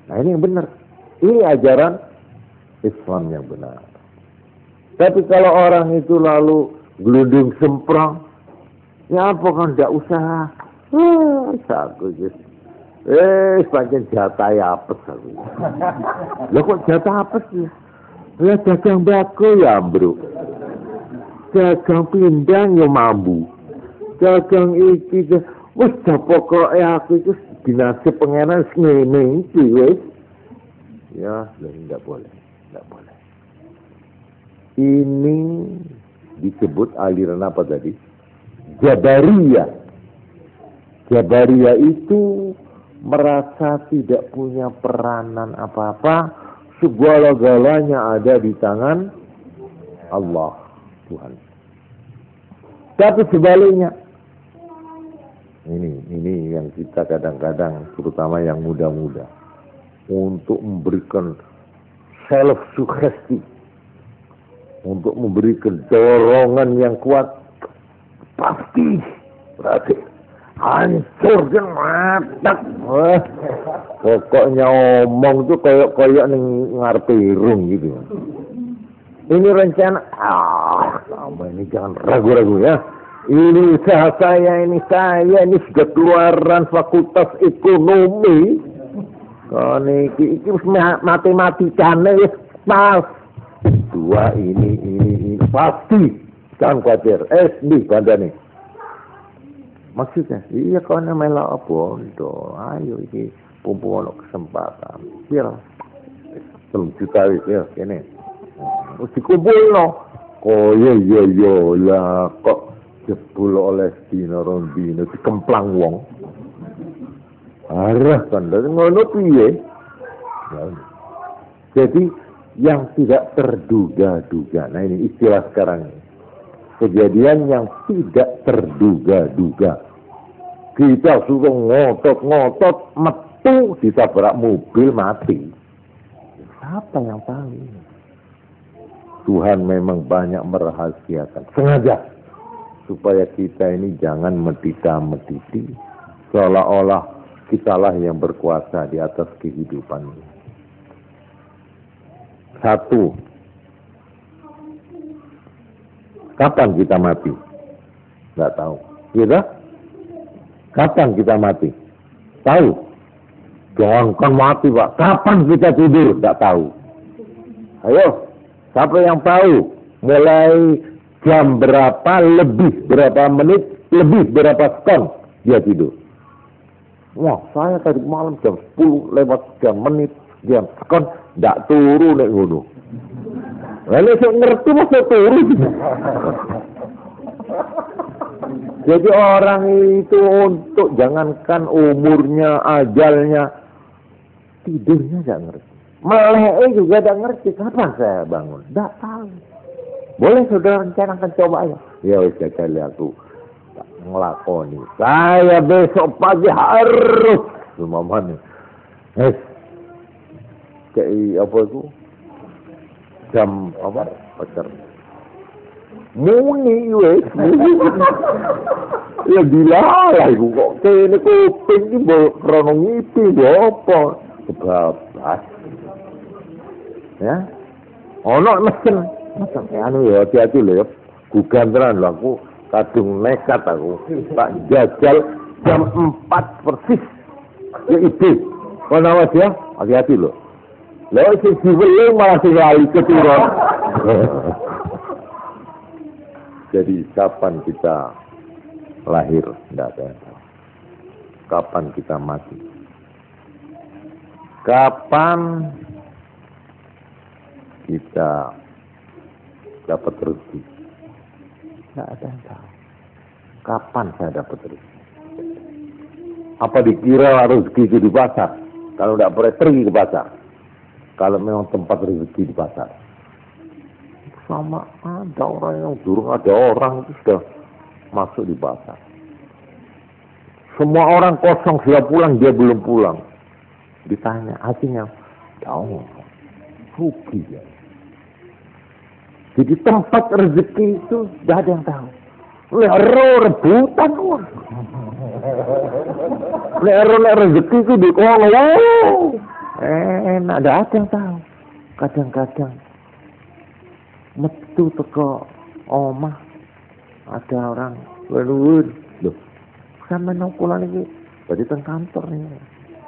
Nah ini yang benar. Ini ajaran Islam yang benar. Tapi kalau orang itu lalu gelundung semprong, ya apa kan tidak usaha? Aku gitu. Sepanjang jatah ya apes aku. Lah kok jatah apes ya? Ya dagang bako ya bro. Dagang pindang ya mambu. Dagang iki wis pokoke aku itu dinasib pengenan ngene iki wis. Ya, enggak boleh, enggak boleh. Ini disebut aliran apa tadi? Jabariyah. Jabariyah itu merasa tidak punya peranan apa-apa, segala-galanya ada di tangan Allah, Tuhan. Tapi sebaliknya, ini yang kita kadang-kadang, terutama yang muda-muda, untuk memberikan self-sugesti, untuk memberikan dorongan yang kuat, pasti berarti hancur dan matak. Pokoknya omong tuh kayak ngarepe irung gitu. Ini rencana, kamu ini jangan ragu-ragu ya. Ini usaha saya, ini sudah keluaran fakultas ekonomi. Ini matematikanya ya pas. Dua ini pasti. Jangan khawatir. SD pada nih. Maksudnya, iya kau melak apa? Ayo ini pumpung kesempatan. Biar 3 juta ya ini. Mesti kumpul no. Iya lah kok jebul oleh dina rondino dikemplang wong. Arah kan dari ngono piye? Jadi yang tidak terduga-duga. Nah ini istilah sekarang ini. Kejadian yang tidak terduga-duga. Kita suruh ngotot-ngotot metu ditabrak mobil mati. Siapa yang tahu? Tuhan memang banyak merahasiakan. Sengaja. Supaya kita ini jangan medita-mediti. Seolah-olah kitalah yang berkuasa di atas kehidupan ini. 1. Kapan kita mati? Tidak tahu. Iya? Kapan kita mati? Tahu. Jangan mati, Pak. Kapan kita tidur? Tidak tahu. Ayo. Siapa yang tahu? Mulai jam berapa, lebih berapa menit, lebih berapa sekon dia tidur? Wah, saya tadi malam jam 10 lewat sekian menit, sekian sekon, tidak turu nek ngono. Lalu saya ngerti masa turu. Jadi orang itu untuk jangankan umurnya, ajalnya, tidurnya tidak ngerti. Melek juga tidak ngerti kapan saya bangun. Tidak tahu. Boleh saudara rencanakan coba ya. Ya wis kali aku ngelakoni. Saya besok pagi harus lumayan. Kayak apa itu? Jam apa? Pacar. Muni wis. Ya dilalah iku kok kene kuping iki mbok krono ngipi apa? Kebablas. Ya. Ono mesen anu ya hati-hati lho ya. Guganteran lho aku kadung nekat aku. Tak jajal jam 4 persis. Ya itu. Kau awas ya, hati-hati lho. Lho sing diweling malah sing lali keturun. Jadi kapan kita lahir? Tidak ada yang tahu. Kapan kita mati? Kapan kita dapat rezeki? Tidak ada yang tahu. Kapan saya dapat rezeki? Apa dikira rezeki itu di pasar? Kalau tidak boleh pergi ke pasar. Kalau memang tempat rezeki di pasar. Sama ada orang yang durung ada orang itu sudah masuk di pasar. Semua orang kosong, dia pulang, dia belum pulang. Ditanya, hasilnya, tahu, rugi ya. Jadi tempat rezeki itu tidak ada yang tahu. Lero rebutan uang. Lero rezeki itu di kolong. Tidak ada yang tahu. Kadang-kadang metu teko omah ada orang leluhur. Loh, sama nokulan ini berarti teng kantor nih.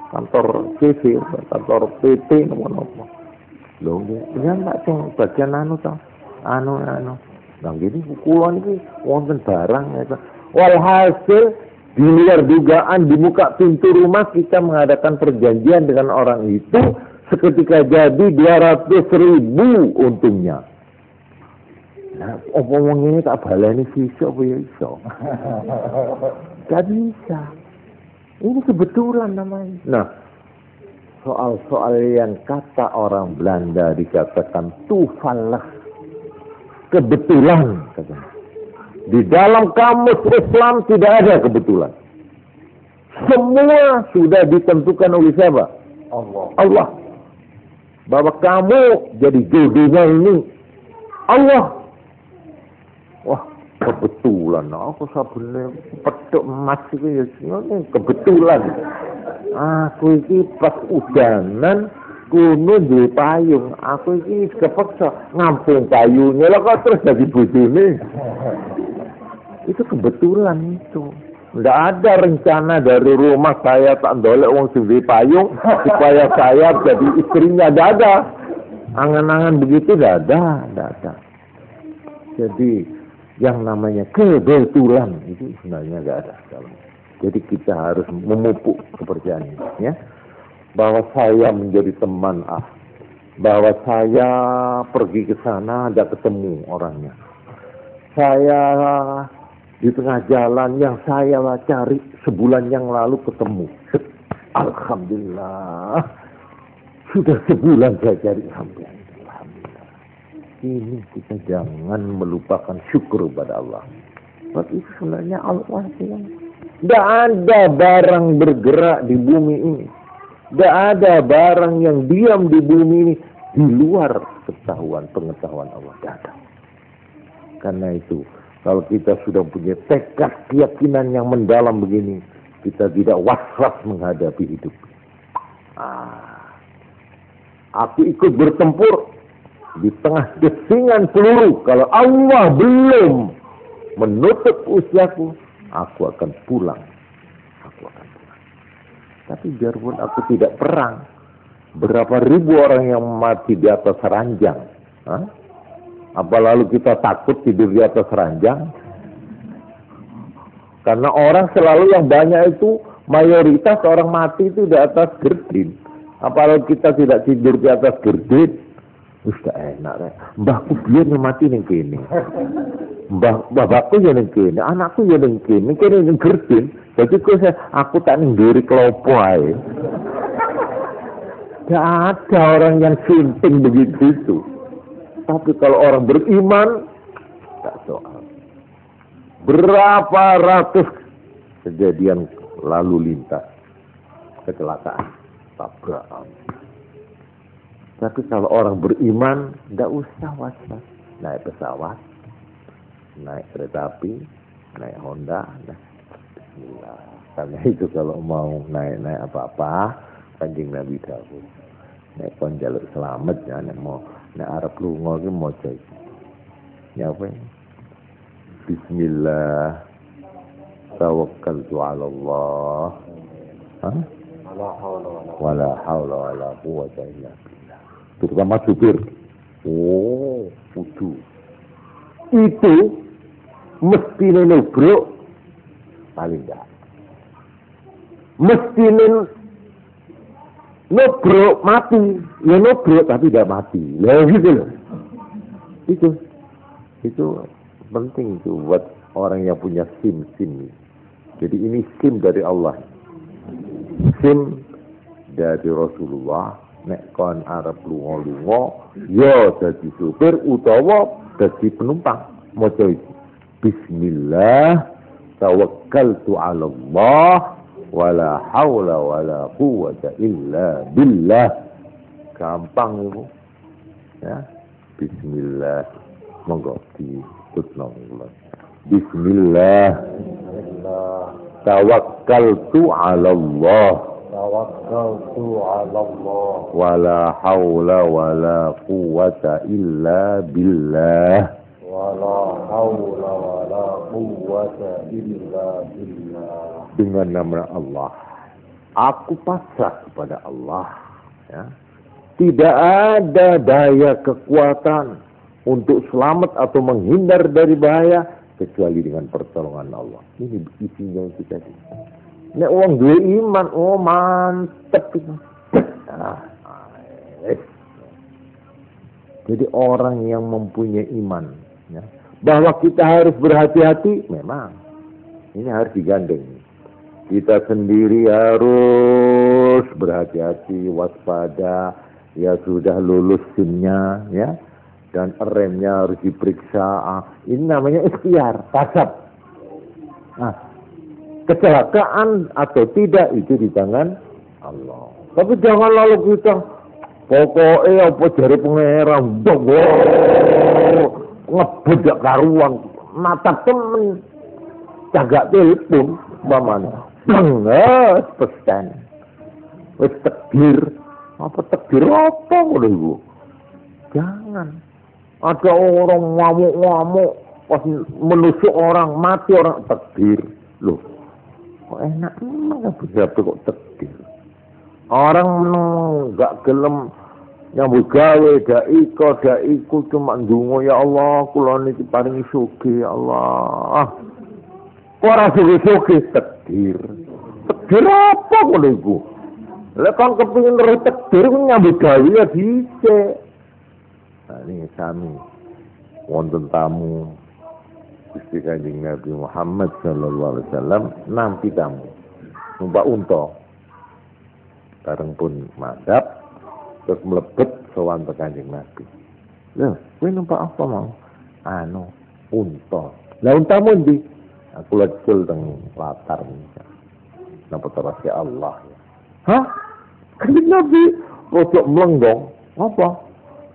Kantor CV, kantor PT nopo-nopo. Loh, ya enggak teng bagian anu tau. Anu. Nah gini kula niki wonten barang ya. Walhasil di luar dugaan di muka pintu rumah kita mengadakan perjanjian dengan orang itu, seketika jadi 200.000 untungnya. Nah, omong ini tak baleni sisa apa ya iso. Gak bisa. Ini kebetulan namanya. Nah, soal-soal yang kata orang Belanda dikatakan tufalah, kebetulan katanya. Di dalam kamus Islam tidak ada kebetulan. Semua sudah ditentukan oleh siapa? Allah. Bahwa kamu jadi jodohnya ini Allah. Wah, kebetulan. Aku sebenarnya petuk emas itu ya kebetulan. Aku ini pas udanan kuno duwe payung. Aku ini kepeksa ngampung payungnya lah kok terus jadi bojone. Itu kebetulan itu. Tidak ada rencana dari rumah saya tak dolek wong sing duwe payung supaya saya jadi istrinya. Tidak ada. Angan-angan begitu tidak ada. Jadi yang namanya kebetulan itu sebenarnya tidak ada. Jadi kita harus memupuk kepercayaan ini, ya. Bahwa saya menjadi teman bahwa saya pergi ke sana tidak ketemu orangnya. Saya di tengah jalan yang saya cari sebulan yang lalu ketemu. Alhamdulillah. Sudah sebulan saya cari. Alhamdulillah. Ini kita jangan melupakan syukur kepada Allah. Sebab itu sebenarnya Allah yang tidak ada barang bergerak di bumi ini. Tidak ada barang yang diam di bumi ini di luar pengetahuan Allah. Tidak ada. Karena itu, kalau kita sudah punya tekad keyakinan yang mendalam begini, kita tidak was-was menghadapi hidup. Aku ikut bertempur di tengah desingan peluru. Kalau Allah belum menutup usiaku, aku akan pulang. Tapi biarpun aku tidak perang, berapa ribu orang yang mati di atas ranjang. Apa lalu kita takut tidur di atas ranjang? Karena orang selalu yang banyak itu, mayoritas orang mati itu di atas gerdin. Apalagi kita tidak tidur di atas gerdin, sudah enak. Mbahku biar mati ning kene. Bapakku ya ning kene, anakku ya ning kene ning gerdin. Jadi aku tak ning nduri klopo ae. Tidak ada orang yang sinting begitu itu. Tapi kalau orang beriman, tak soal. Berapa ratus kejadian lalu lintas, kecelakaan, tabrakan. Tapi kalau orang beriman, tidak usah was-was. Naik pesawat, naik kereta api, naik Honda, bismillah. Karena itu kalau mau naik apa-apa, Kanjeng Nabi dahulu. Naik kon jaluk selamat ya, mau arep lunga ki maca iki. Ya apa? Bismillah. Tawakkaltu 'ala Allah. Wala haula wala quwwata illa billah. Terutama supir. Kudu. Itu mesti nubruk paling enggak. Mesti nubruk mati, ya nubruk tapi tidak mati. Ya gitu loh. Itu penting itu buat orang yang punya SIM. Jadi ini SIM dari Allah. SIM dari Rasulullah. Nek kon arep lunga-lunga, ya dadi supir utawa dadi penumpang. Maca iki. Bismillah, tawakkaltu 'ala Allah. Wala haula wala quwwata illa billah. Gampang itu. Ya. Bismillah. Monggo ditutno. Bismillah. Tawakkaltu 'ala Allah. Wala haula wala quwwata illa billah. Dengan nama Allah, aku pasrah kepada Allah. Ya. Tidak ada daya kekuatan untuk selamat atau menghindar dari bahaya kecuali dengan pertolongan Allah. Ini isinya yang kita di. Nek wong duwe iman, mantep itu. Jadi orang yang mempunyai iman, ya, bahwa kita harus berhati-hati, memang ini harus digandeng. Kita sendiri harus berhati-hati, waspada, ya sudah lulus SIM-nya, ya, dan remnya harus diperiksa. Ini namanya ikhtiar, kasab. Nah, kecelakaan atau tidak itu di tangan Allah. Tapi jangan lalu kita pokoknya apa jari pangeran, ngebedak karuan, mata temen, cagak telepon, bagaimana? Pesan, wis takdir, apa takdir apa udah ibu? Jangan. Ada orang ngamuk-ngamuk, pas menusuk orang, mati orang, takdir. Loh, kok enak emang bisa kok takdir? Orang nggak gelem nyambut gawe, daiku cuma ndonga ya Allah, kula niki paringi sugih ya Allah. Ora sugih takdir. Takdir apa kok iku? Lah kan kepengin ngerti takdir nyambut gawe ya dhisik. Nah, ini sami wonten tamu Gusti Kanjeng Nabi Muhammad sallallahu alaihi wasallam nampi tamu. Numpak unta. Bareng pun madhap terus mlebet sowan Kanjeng Nabi. Lho, kowe numpak apa mau? Unta. Lah untamu ndi? Aku lecul teng latar niki. Napa terus ya Allah. Hah? Kanjeng Nabi rojok mlenggong. Apa?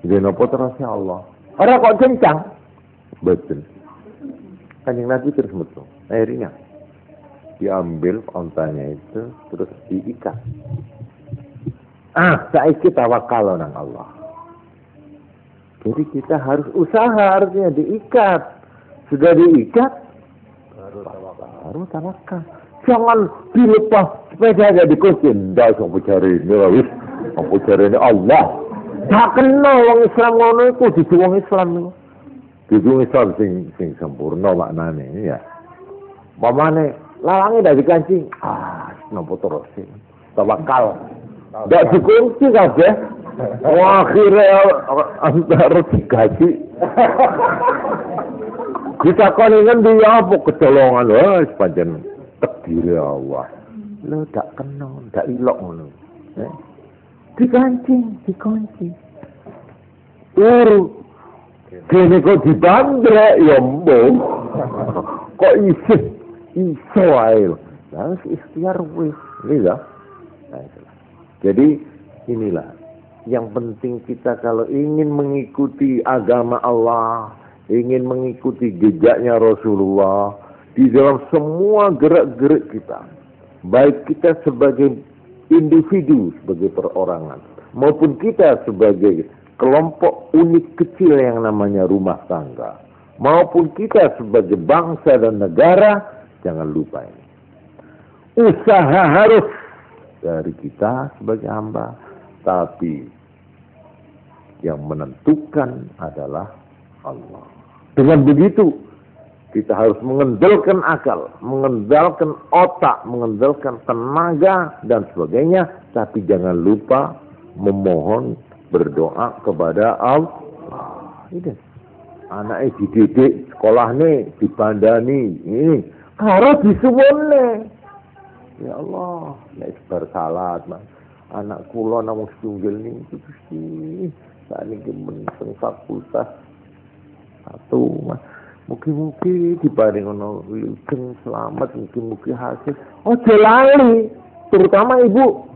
Dia napa terus ya Allah. Ora kok kencang. Betul. Kanjeng Nabi terus metu. Akhirnya diambil ontanya itu terus diikat. Saiki tawakal nang Allah. Jadi kita harus usaha, harusnya diikat. Sudah diikat, baru tawakal. Jangan dilepas sepeda aja dikusin. Dah sampai cari ini, wis. Sampai cari ini Allah. Tak kenal orang Islam ngono iku, dudu wong Islam niku. Dudu Islam sing sempurna maknane ya. Pamane lalange dak dikancing. Napa terus sih? Tawakal. Ndak dikunci kabeh. Akhirnya harus digaji. Kita kali ngendi apa kecolongan wis pancen takdir Allah. Lho dak kenal, dak ilok ngono. Dikunci. Kene kok dibandrek ya mbok. Kok iso ae. Lah ikhtiar wis, lha. Jadi inilah yang penting kita kalau ingin mengikuti agama Allah, ingin mengikuti jejaknya Rasulullah di dalam semua gerak-gerik kita, baik kita sebagai individu, sebagai perorangan, maupun kita sebagai kelompok unit kecil yang namanya rumah tangga, maupun kita sebagai bangsa dan negara, jangan lupa ini. Usaha harus dari kita sebagai hamba, tapi yang menentukan adalah Allah. Dengan begitu, kita harus mengendalikan akal, mengendalikan otak, mengendalikan tenaga, dan sebagainya. Tapi jangan lupa memohon, berdoa kepada Allah. Ini anaknya dididik, sekolahnya dibandani, ini harus disuwune. Ya Allah, nek bersalat, Mas. Anak kula namung setunggal niku Gusti. Sakniki menteng fakultas 1, Mas. Mugi-mugi diparing ana wilujeng selamat, mugi-mugi hasil. Ojo lali, terutama ibu.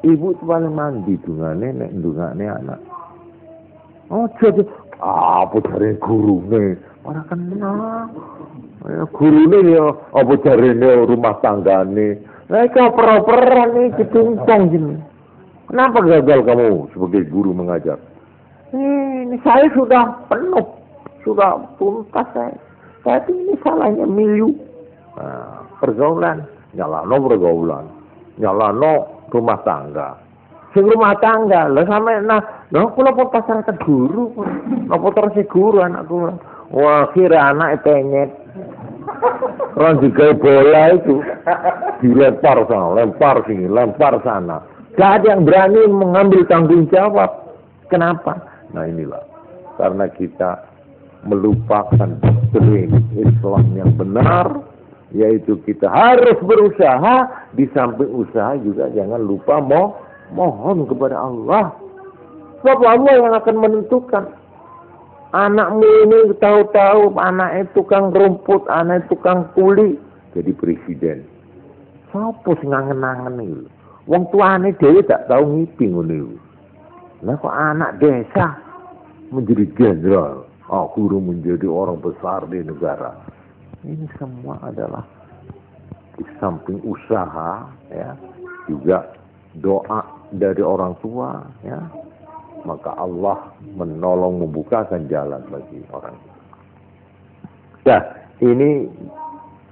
Ibu paling mandi dungane nek ndungane anak. Ojo apa jare gurune, ora kenal. Ya gurune ya apa jarene rumah tanggane. Lah iki oper-operan iki tumpang gini. Kenapa gagal kamu sebagai guru mengajar? Ini saya sudah penuh, sudah tuntas saya. Tapi ini salahnya milieu. Nah, pergaulan, nyalano pergaulan, nyalano rumah tangga. Sing rumah tangga, lah sampe kula pun pasrahkan guru, napa terus guru anakku. Wah, kira anak penyet. Orang juga bola itu dilempar sana, lempar sini, lempar sana. Gak ada yang berani mengambil tanggung jawab. Kenapa? Nah inilah, karena kita melupakan doktrin Islam yang benar, yaitu kita harus berusaha. Di samping usaha juga jangan lupa Mohon kepada Allah. Sebab Allah yang akan menentukan. Anakmu ini tahu-tahu anaknya tukang rumput, anaknya tukang kuli. Jadi presiden. Siapa sing ngangen-angen iki? Wong tuane dhewe tak tahu ngipi ngono iku. Lah kok anak desa menjadi jenderal, guru menjadi orang besar di negara. Ini semua adalah di samping usaha, ya, juga doa dari orang tua, ya. Maka Allah menolong membukakan jalan bagi orang itu. Nah, ini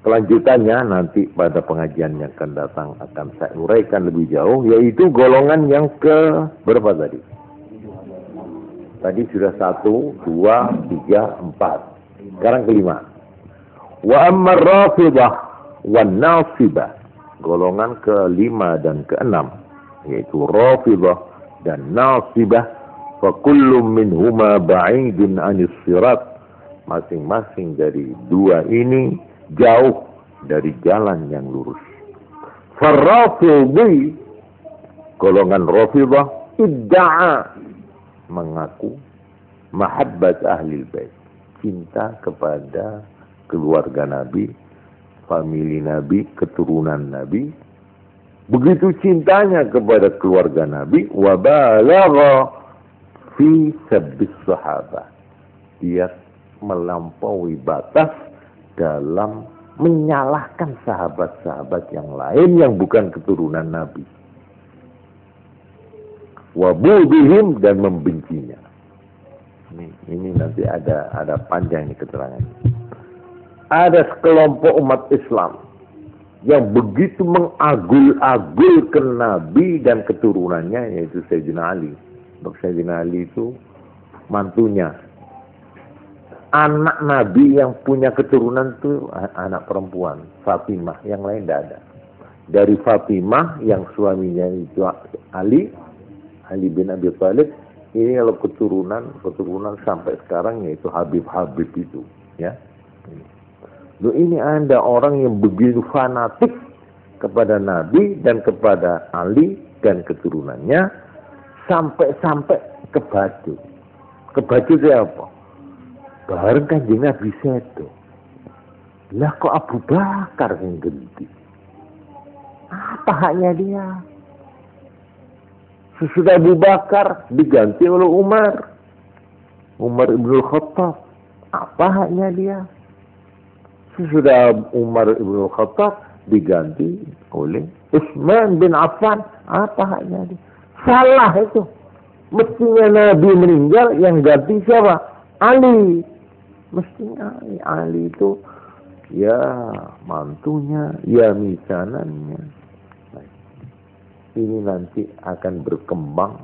kelanjutannya nanti pada pengajian yang akan datang akan saya uraikan lebih jauh, yaitu golongan yang ke berapa tadi? Tadi sudah 1, 2, 3, 4. Sekarang kelima. Wa ammar rafidah wan nasibah. Golongan ke-5 dan ke-6, yaitu rafidah dan nasibah. Fa kullu minhuma ba'idun 'anis sirat. Masing-masing dari dua ini jauh dari jalan yang lurus. Farrafidhi, golongan rafidah, idda'a, mengaku mahabbat ahlil bait, cinta kepada keluarga Nabi, famili Nabi, keturunan Nabi. Begitu cintanya kepada keluarga Nabi, wa balagha fi sabbis sahabah, dia melampaui batas dalam menyalahkan sahabat-sahabat yang lain yang bukan keturunan Nabi. Wa bughihim, dan membencinya. Ini nanti ada panjang ini keterangan. Ada sekelompok umat Islam yang begitu mengagul-agulkan Nabi dan keturunannya, yaitu Sayyidina Ali. Untuk Sayyidina Ali itu mantunya. Anak Nabi yang punya keturunan itu anak perempuan, Fatimah, yang lain tidak ada. Dari Fatimah yang suaminya itu Ali bin Abi Thalib, ini kalau keturunan sampai sekarang yaitu Habib itu, ya. Loh, ini ada orang yang begitu fanatik kepada Nabi dan kepada Ali dan keturunannya sampai ke batu. Ke batu itu apa? Bareng Kanjeng Nabi sedo. Lah kok Abu Bakar yang ganti? Apa haknya dia? Sesudah Abu Bakar diganti oleh Umar Ibn Khattab. Apa haknya dia? Sesudah Umar Ibn Khattab diganti oleh Utsman bin Affan. Apa haknya dia? Salah itu. Mestinya Nabi meninggal, yang ganti siapa? Ali. Mestinya Ali itu ya mantunya, ya misanannya. Ini nanti akan berkembang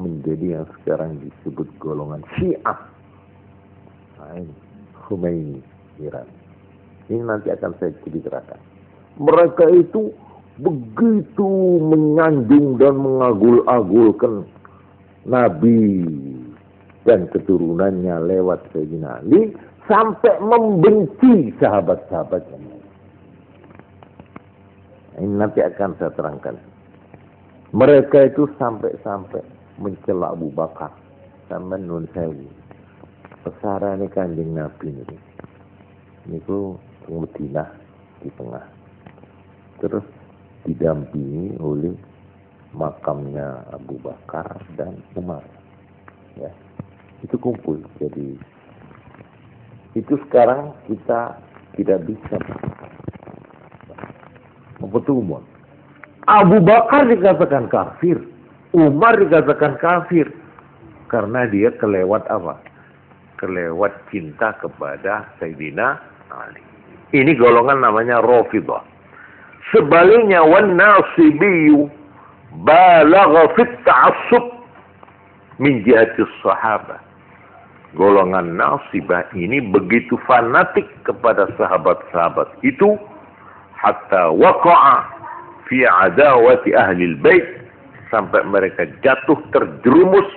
menjadi yang sekarang disebut golongan Syiah. Khomeini, Iran. Ini nanti akan saya ceritakan. Mereka itu begitu menyanjung dan mengagul-agulkan Nabi dan keturunannya lewat Sayyidina Ali, sampai membenci sahabat-sahabat yang lain. Ini nanti akan saya terangkan. Mereka itu sampai mencela Abu Bakar sama Nun Sewu. Pesara ini Kanjeng Nabi ini. Ini tuh Madinah di tengah. Terus didampingi oleh makamnya Abu Bakar dan Umar. Ya. Itu kumpul. Jadi itu sekarang kita tidak bisa mempertemuan. Abu Bakar dikatakan kafir, Umar dikatakan kafir karena dia kelewat apa? Kelewat cinta kepada Sayyidina Ali. Ini golongan namanya Rafidah. Sebaliknya wan nasibiyyu balagha fit ta'assub min jihati sahabat. Golongan nasibah ini begitu fanatik kepada sahabat-sahabat itu hatta waqa'a fi adawati ahli bait, sampai mereka jatuh terjerumus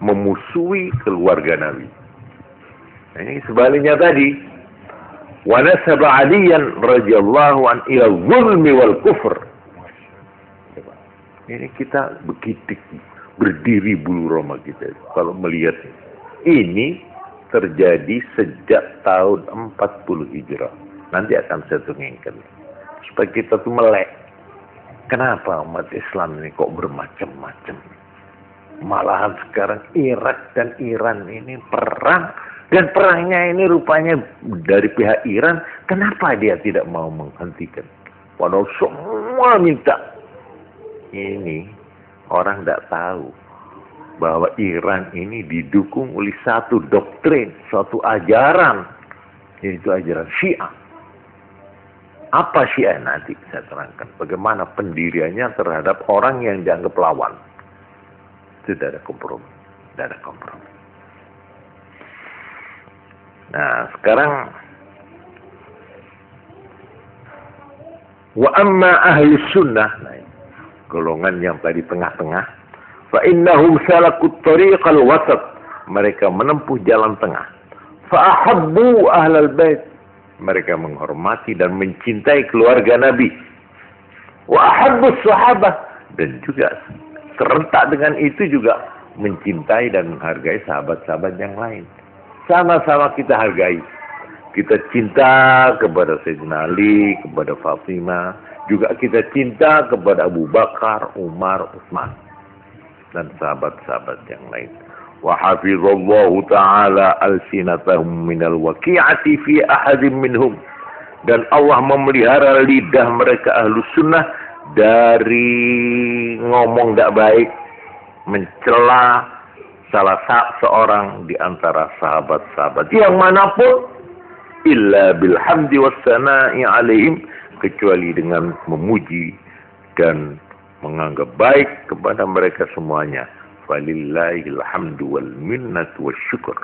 memusuhi keluarga Nabi. Nah, ini sebaliknya tadi, wa nasaba Aliyan radhiyallahu an ila zulmi wal kufr. Ini kita begitu berdiri bulu roma kita kalau melihat ini terjadi sejak tahun 40 Hijrah. Nanti akan saya dongengkan supaya kita tuh melek. Kenapa umat Islam ini kok bermacam-macam? Malahan sekarang Irak dan Iran ini perang. Dan perangnya ini rupanya dari pihak Iran. Kenapa dia tidak mau menghentikan? Padahal semua minta. Ini orang tidak tahu bahwa Iran ini didukung oleh satu doktrin, suatu ajaran. Yaitu ajaran Syiah. Apa Syiah nanti saya terangkan. Bagaimana pendiriannya terhadap orang yang dianggap lawan. Tidak ada kompromi. Tidak ada kompromi. Nah, sekarang wa amma ahli sunnah, nah, golongan yang tadi tengah-tengah, fa innahum salakut tariqal wasat, mereka menempuh jalan tengah. Fa ahabbu ahlal bait, mereka menghormati dan mencintai keluarga Nabi. Wa ahabbu sahabah, dan juga serentak dengan itu juga mencintai dan menghargai sahabat-sahabat yang lain. Sama-sama kita hargai. Kita cinta kepada Sayyidina Ali, kepada Fatimah. Juga kita cinta kepada Abu Bakar, Umar, Utsman. Dan sahabat-sahabat yang lain. Wa hafizallahu ta'ala alsinatahum minal waqi'ati fi ahadim minhum. Dan Allah memelihara lidah mereka ahlu sunnah dari ngomong tidak baik, mencela salah seorang di antara sahabat-sahabat yang manapun, illa bilhamdi wassana'i alaihim, kecuali dengan memuji dan menganggap baik kepada mereka semuanya. Falillahil hamdu wal minnatu wassyukur.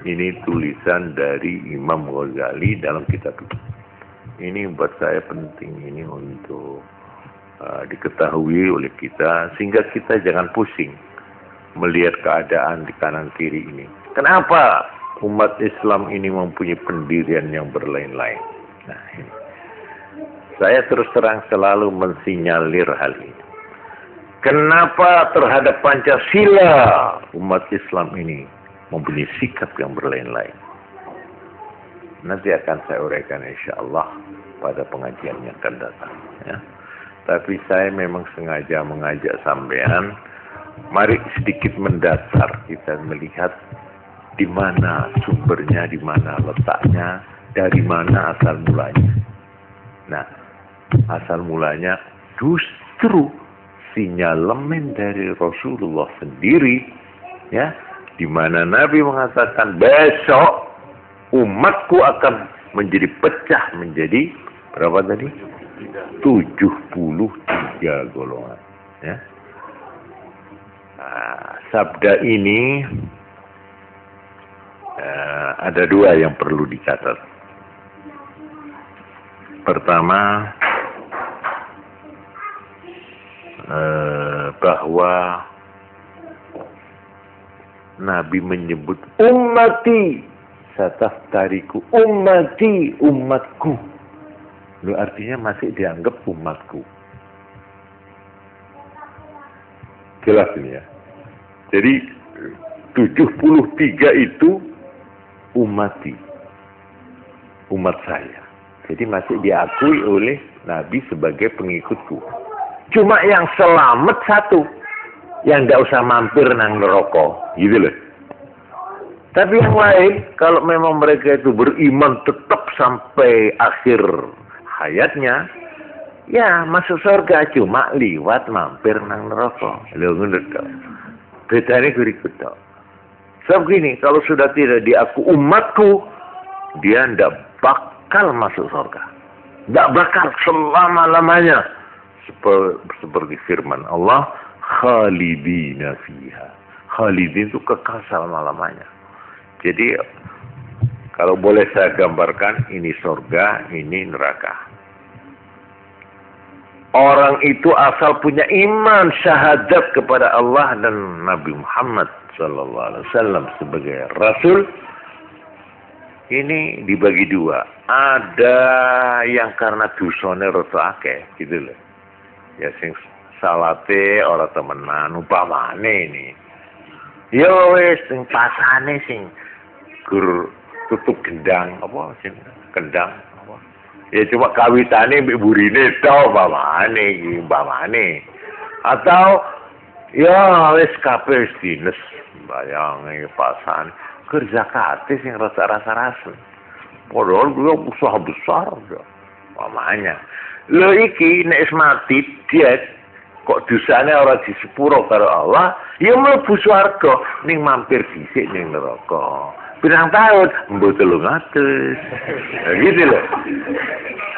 Ini tulisan dari Imam Ghazali dalam kitab itu. Ini buat saya penting ini untuk diketahui oleh kita, sehingga kita jangan pusing melihat keadaan di kanan kiri ini. Kenapa umat Islam ini mempunyai pendirian yang berlain-lain? Nah, ini. Saya terus terang selalu mensinyalir hal ini. Kenapa terhadap Pancasila umat Islam ini mempunyai sikap yang berlain-lain? Nanti akan saya uraikan insyaAllah pada pengajian yang akan datang. Ya. Tapi saya memang sengaja mengajak sampean, mari sedikit mendasar kita melihat di mana sumbernya, di mana letaknya, dari mana asal mulanya. Nah, asal mulanya justru sinyalemen dari Rasulullah sendiri, ya, di mana Nabi mengatakan besok umatku akan menjadi pecah menjadi berapa tadi? 73 golongan. Ya. Nah, sabda ini ada dua yang perlu dicatat. Pertama, bahwa Nabi menyebut ummati sataftariku, ummati, umatku. Lu artinya masih dianggap umatku. Jelas ini ya. Jadi 73 itu umati, umat saya. Jadi masih diakui oleh Nabi sebagai pengikutku. Cuma yang selamat satu, yang tidak usah mampir nang neraka, gitu loh. Tapi yang lain, kalau memang mereka itu beriman tetap sampai akhir hayatnya, ya masuk surga, cuma liwat mampir nang neraka. Lho ngono to. Bedane berikut to. Sebab gini, kalau sudah tidak diaku umatku, dia tidak bakal masuk surga. Tidak bakal selama-lamanya. Seperti firman Allah, khalidina fiha. Khalidin itu kekal selama-lamanya. Jadi kalau boleh saya gambarkan, ini surga, ini neraka. Orang itu asal punya iman syahadat kepada Allah dan Nabi Muhammad SAW sebagai Rasul, ini dibagi dua. Ada yang karena dosane rada akeh, gitu loh. Ya, sing salate ora temenan upamane ini. Yo wis sing pasane sing gur tutup gendang apa sing kendang apa. Ya cuma kawitane mbek burine tok upamane iki upamane. Atau ya wis kabeh wis dines bayange pasan kerja kate sing rasa-rasa. Padahal dia usaha besar ya. Mamanya. Lho iki nek mati dia kok dosane ora disepuro karo Allah, ya mlebu swarga ning mampir dhisik ning neraka. Pirang tahun mbok 300. Ya gitu loh.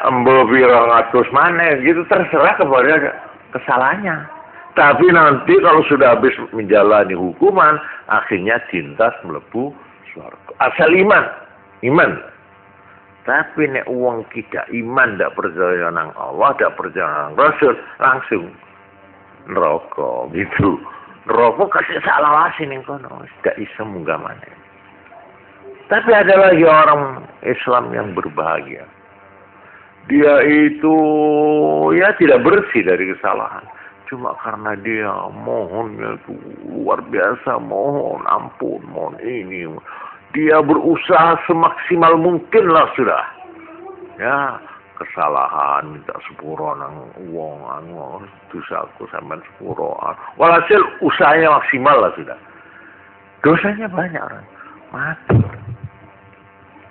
Mbok 200 maneh gitu terserah kepada kesalahannya. Tapi nanti kalau sudah habis menjalani hukuman, akhirnya cintas mlebu swarga. Asal iman. Tapi nek wong tidak iman, tidak percaya nang Allah, tidak percaya nang Rasul, langsung neraka gitu. Neraka kasih salah ning kono, tidak bisa munggah maneh. Tapi ada lagi orang Islam yang berbahagia. Dia itu ya tidak bersih dari kesalahan. Cuma karena dia mohonnya itu luar biasa, mohon ampun, mohon ini. Dia berusaha semaksimal mungkin lah sudah. Ya, kesalahan minta sepuro nang wong anu dosaku sampean sepuro. Walhasil usahanya maksimal lah sudah. Dosanya banyak orang mati.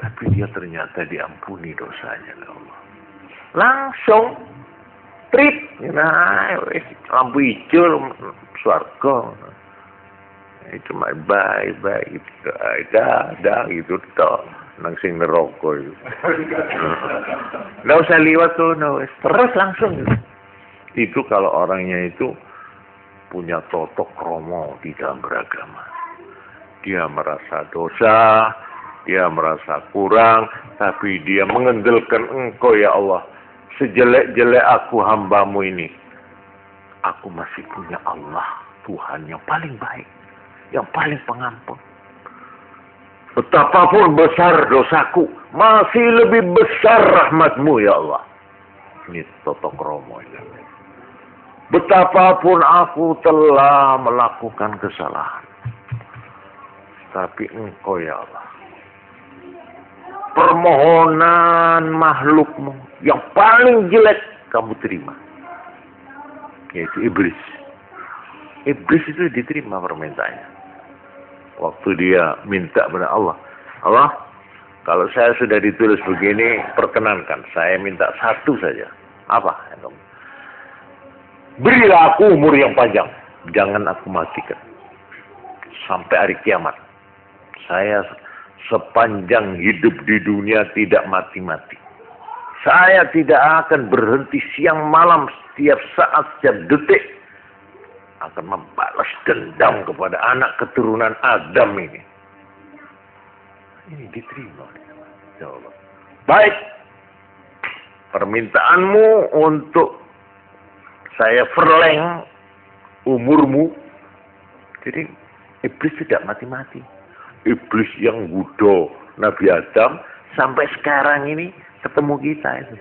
Tapi dia ternyata diampuni dosanya oleh Allah. Langsung trip, nah, lampu hijau swarga. Cuma bye gitu, dah gitu toh, nang sing neraka itu. Nggak usah liwat tuh, terus langsung. Itu kalau orangnya itu punya totok kromo di dalam beragama. Dia merasa dosa, dia merasa kurang, tapi dia mengendalikan Engkau ya Allah. Sejelek-jelek aku hambamu ini, aku masih punya Allah, Tuhan yang paling baik, yang paling pengampun. Betapapun besar dosaku, masih lebih besar rahmatmu ya Allah. Ini totok romo ya. Betapapun aku telah melakukan kesalahan, tapi Engkau ya Allah, permohonan makhlukmu yang paling jelek kamu terima, yaitu iblis. Iblis itu diterima permintaannya. Waktu dia minta kepada Allah, Allah, kalau saya sudah ditulis begini, perkenankan, saya minta satu saja. Apa? Berilah aku umur yang panjang, jangan aku matikan sampai hari kiamat. Saya sepanjang hidup di dunia tidak mati-mati. Saya tidak akan berhenti siang malam, setiap saat, setiap detik akan membalas dendam kepada anak keturunan Adam ini. Ini diterima. Ya Allah. Baik. Permintaanmu untuk saya verleng umurmu. Jadi iblis tidak mati-mati. Iblis yang gudo Nabi Adam sampai sekarang ini ketemu kita itu.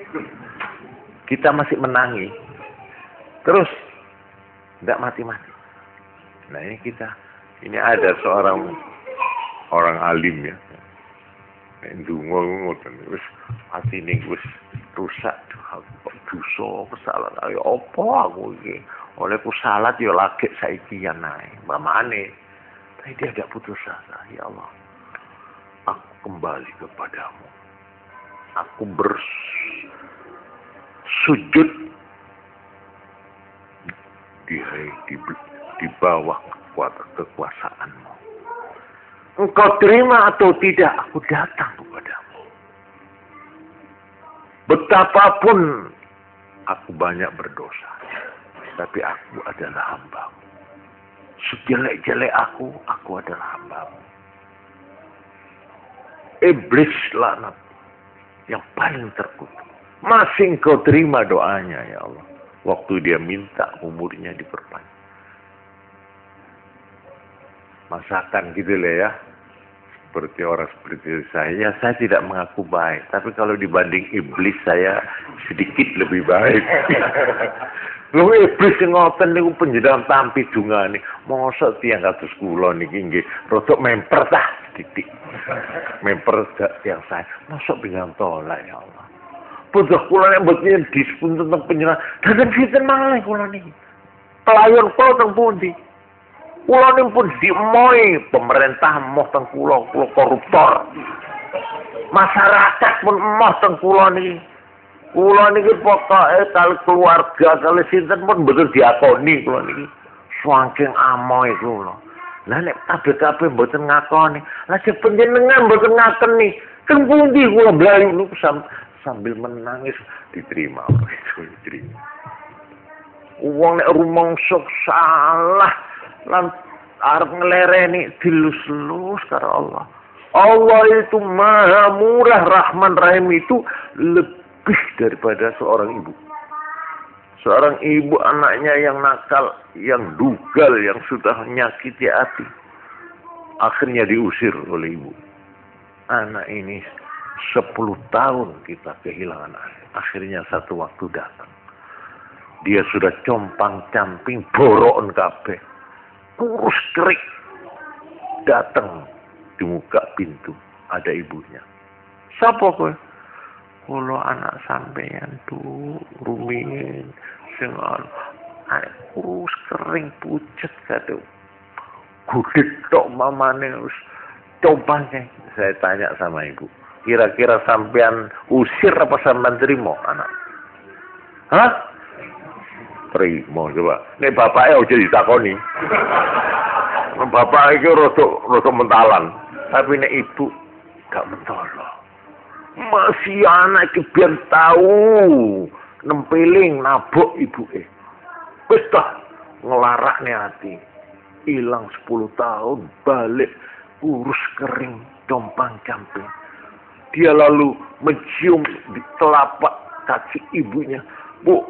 Kita masih menangi. Terus tidak mati-mati. Nah ini kita, ini ada seorang orang alim ya. Ndungo wis atine wis rusak dosa kesalahan. Ayo apa aku iki? Olehku salat ya lagi saiki ya nae. Mamane. Tapi dia tidak putus asa. Ya Allah, aku kembali kepadamu. Aku bersujud di bawah kekuasaanmu. Engkau terima atau tidak, aku datang kepadamu. Betapapun aku banyak berdosa, tapi aku adalah hambamu. Sejelek-jelek aku adalah hambamu. Iblis laknat yang paling terkutuk, masih engkau terima doanya ya Allah. Waktu dia minta umurnya diperpanjang. Masakan gitu lah ya. seperti orang seperti saya tidak mengaku baik. Tapi kalau dibanding iblis, saya sedikit lebih baik. Lho iblis sing ngoten niku panjenengan tampi dungane. Mosok tiyang kados kula niki nggih rada memper tah titik. Memper yang saya. Mosok pinjam tolak ya Allah. Putuh kula nek mboten dispun tentang panjenengan. Dadan sinten malih kula niki. Pelayan kula teng pundi? Kula ning pun dimoi pemerintah moh teng kula koruptor. Masyarakat pun moh teng kula niki. Kula niki pokoke kali keluarga kali sinten pun betul diakoni kula niki. Saking amoh kula. Lah nek kabeh-kabeh mboten ngakoni, lah panjenengan mboten ngakeni. Teng pundi kula blayu niku sambil menangis diterima itu diterima. Wong nek rumangsa salah lan arep nglereni dilus-lus karo Allah. Allah itu Maha Murah, Rahman Rahim itu lebih daripada seorang ibu. Seorang ibu anaknya yang nakal, yang dugal, yang sudah menyakiti hati, akhirnya diusir oleh ibu. Anak ini 10 tahun kita kehilangan anak. Akhirnya satu waktu datang. Dia sudah compang-camping, borokan kabeh. Kurus kerik. Datang di muka pintu. Ada ibunya. Sapa kowe? Kula anak sampeyan tuh rumiyin sing kurus kering pucet kado. Gudeg tok mamane wis compangnya. Saya tanya sama ibu, kira-kira sampean usir apa sampean terima anak? Hah? Terima coba. Nek bapaknya aja ditakoni. Bapak iki rada mentalan, tapi nek ibu gak mentolo. Masih anak iki biar tahu nempeling nabok ibuke. Wis ta nglarakne ati. Hilang 10 tahun balik kurus kering compang-camping. Dia lalu mencium di telapak kaki ibunya. Bu,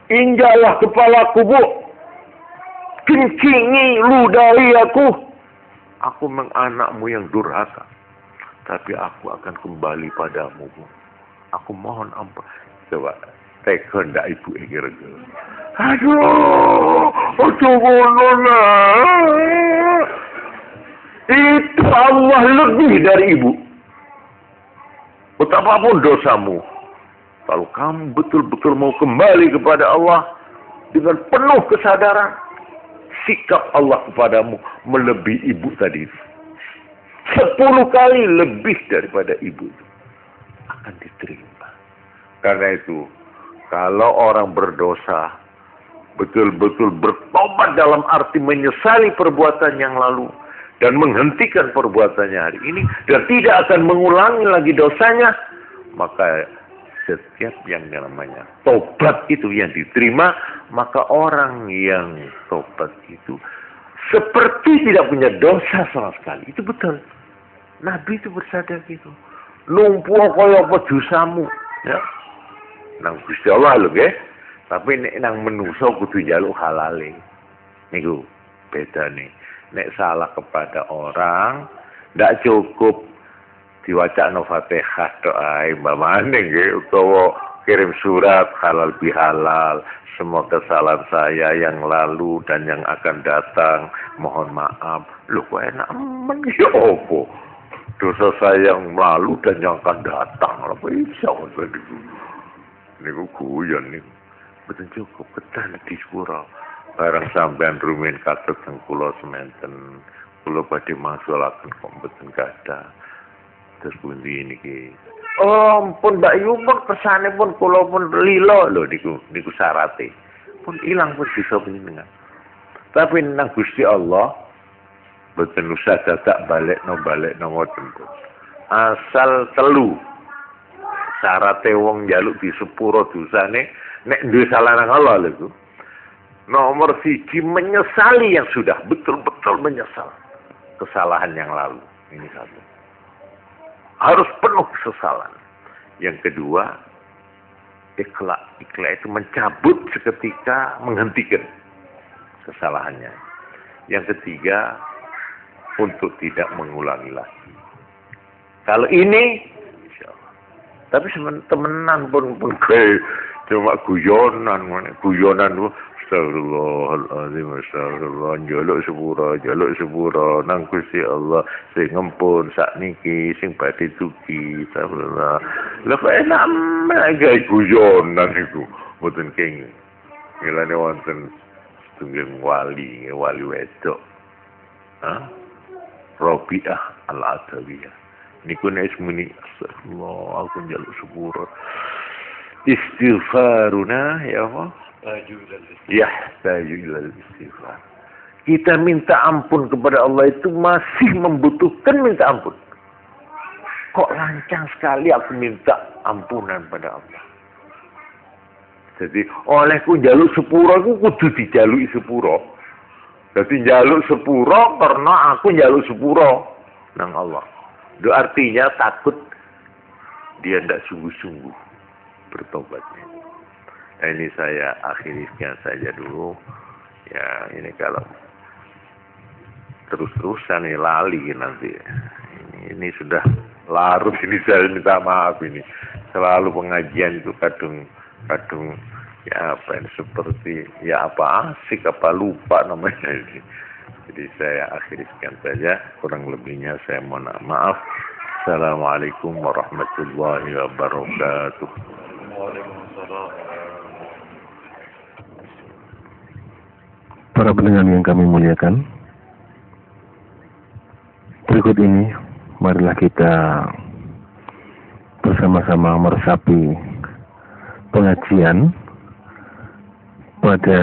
injaklah kepalaku, Bu. Kencingi ludahi aku. Aku memang anakmu yang durhaka. Tapi aku akan kembali padamu, Bu. Aku mohon ampun. Coba, tega ndak ibu kira-kira. Aduh, ojo ngono lah. Itu Allah lebih dari ibu. Betapapun dosamu, kalau kamu betul-betul mau kembali kepada Allah dengan penuh kesadaran, sikap Allah kepadamu melebihi ibu tadi. 10 kali lebih daripada ibu itu akan diterima. Karena itu, kalau orang berdosa betul-betul bertobat dalam arti menyesali perbuatan yang lalu dan menghentikan perbuatannya hari ini dan tidak akan mengulangi lagi dosanya, maka setiap yang namanya tobat itu yang diterima, maka orang yang tobat itu seperti tidak punya dosa sama sekali. Itu betul. Nabi itu bersabda gitu. Numpuk kaya apa dosamu, ya. Nang Gusti Allah lho nggih. Tapi nek nang menungso kudu njaluk halale. Niku bedane. Nek salah kepada orang, ndak cukup diwacana Fatihah doa mbamane nggih utawa kirim surat halal bihalal. Semua kesalahan saya yang lalu dan yang akan datang, mohon maaf. Lho kok enak men ya opo? Dosa saya yang lalu dan yang akan datang. Apa bisa niku? Niku guyon niku. Betul cukup betah di sepura. Barang sampean rumin katut teng kula sementen. Kula badhe mangsulaken kok mboten kathah. Terus pundi niki? Oh, pun Mbak Yu pun pesane pun kula pun lilo lho niku syarate. Pun ilang pun bisa panjenengan. Tapi nang Gusti Allah mboten usah dadak balik no ngoten. Asal telu. Syarate wong njaluk di sepuro dosane nek duwe salah nang Allah lho. Nomor 1 menyesali yang sudah betul-betul menyesal kesalahan yang lalu. Ini satu. Harus penuh kesesalan. Yang kedua, ikhlas. Ikhlas itu mencabut seketika menghentikan kesalahannya. Yang ketiga, untuk tidak mengulangi lagi. Kalau ini, insya Allah. Tapi temenan pun kayak cuma guyonan itu. Astagfirullahaladzim, astagfirullah, jaluk sepura, nang Gusti Allah, sing ngempun sakniki, sing badhe dugi, astagfirullah. Lah kok enak gawe guyonan iku, mboten kenging. Ngelane wonten setunggal wali wedok. Rabi'ah al-Adawiyah. Niku nek muni astagfirullah, aku njaluk sepura. Istighfaruna ya Allah. Yahtaju ilal istighfar. Kita minta ampun kepada Allah itu masih membutuhkan minta ampun. Kok lancang sekali aku minta ampunan pada Allah. Jadi olehku njaluk sepura aku kudu dijaluki sepura. Jadi njaluk sepura karena aku njaluk sepura nang Allah. Itu artinya takut dia tidak sungguh-sungguh bertobatnya. Nah, ini saya akhiri sekian saja dulu. Ya, ini kalau terus-terusan ini lali nanti. Ini sudah larut ini, saya minta maaf ini. Selalu pengajian itu kadung ya apa ini, seperti ya apa asik apa lupa namanya ini. Jadi saya akhiri sekian saja. Kurang lebihnya saya mohon maaf. Assalamualaikum warahmatullahi wabarakatuh. Waalaikumsalam. Para pendengar yang kami muliakan, berikut ini marilah kita bersama-sama meresapi pengajian pada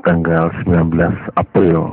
tanggal 19 April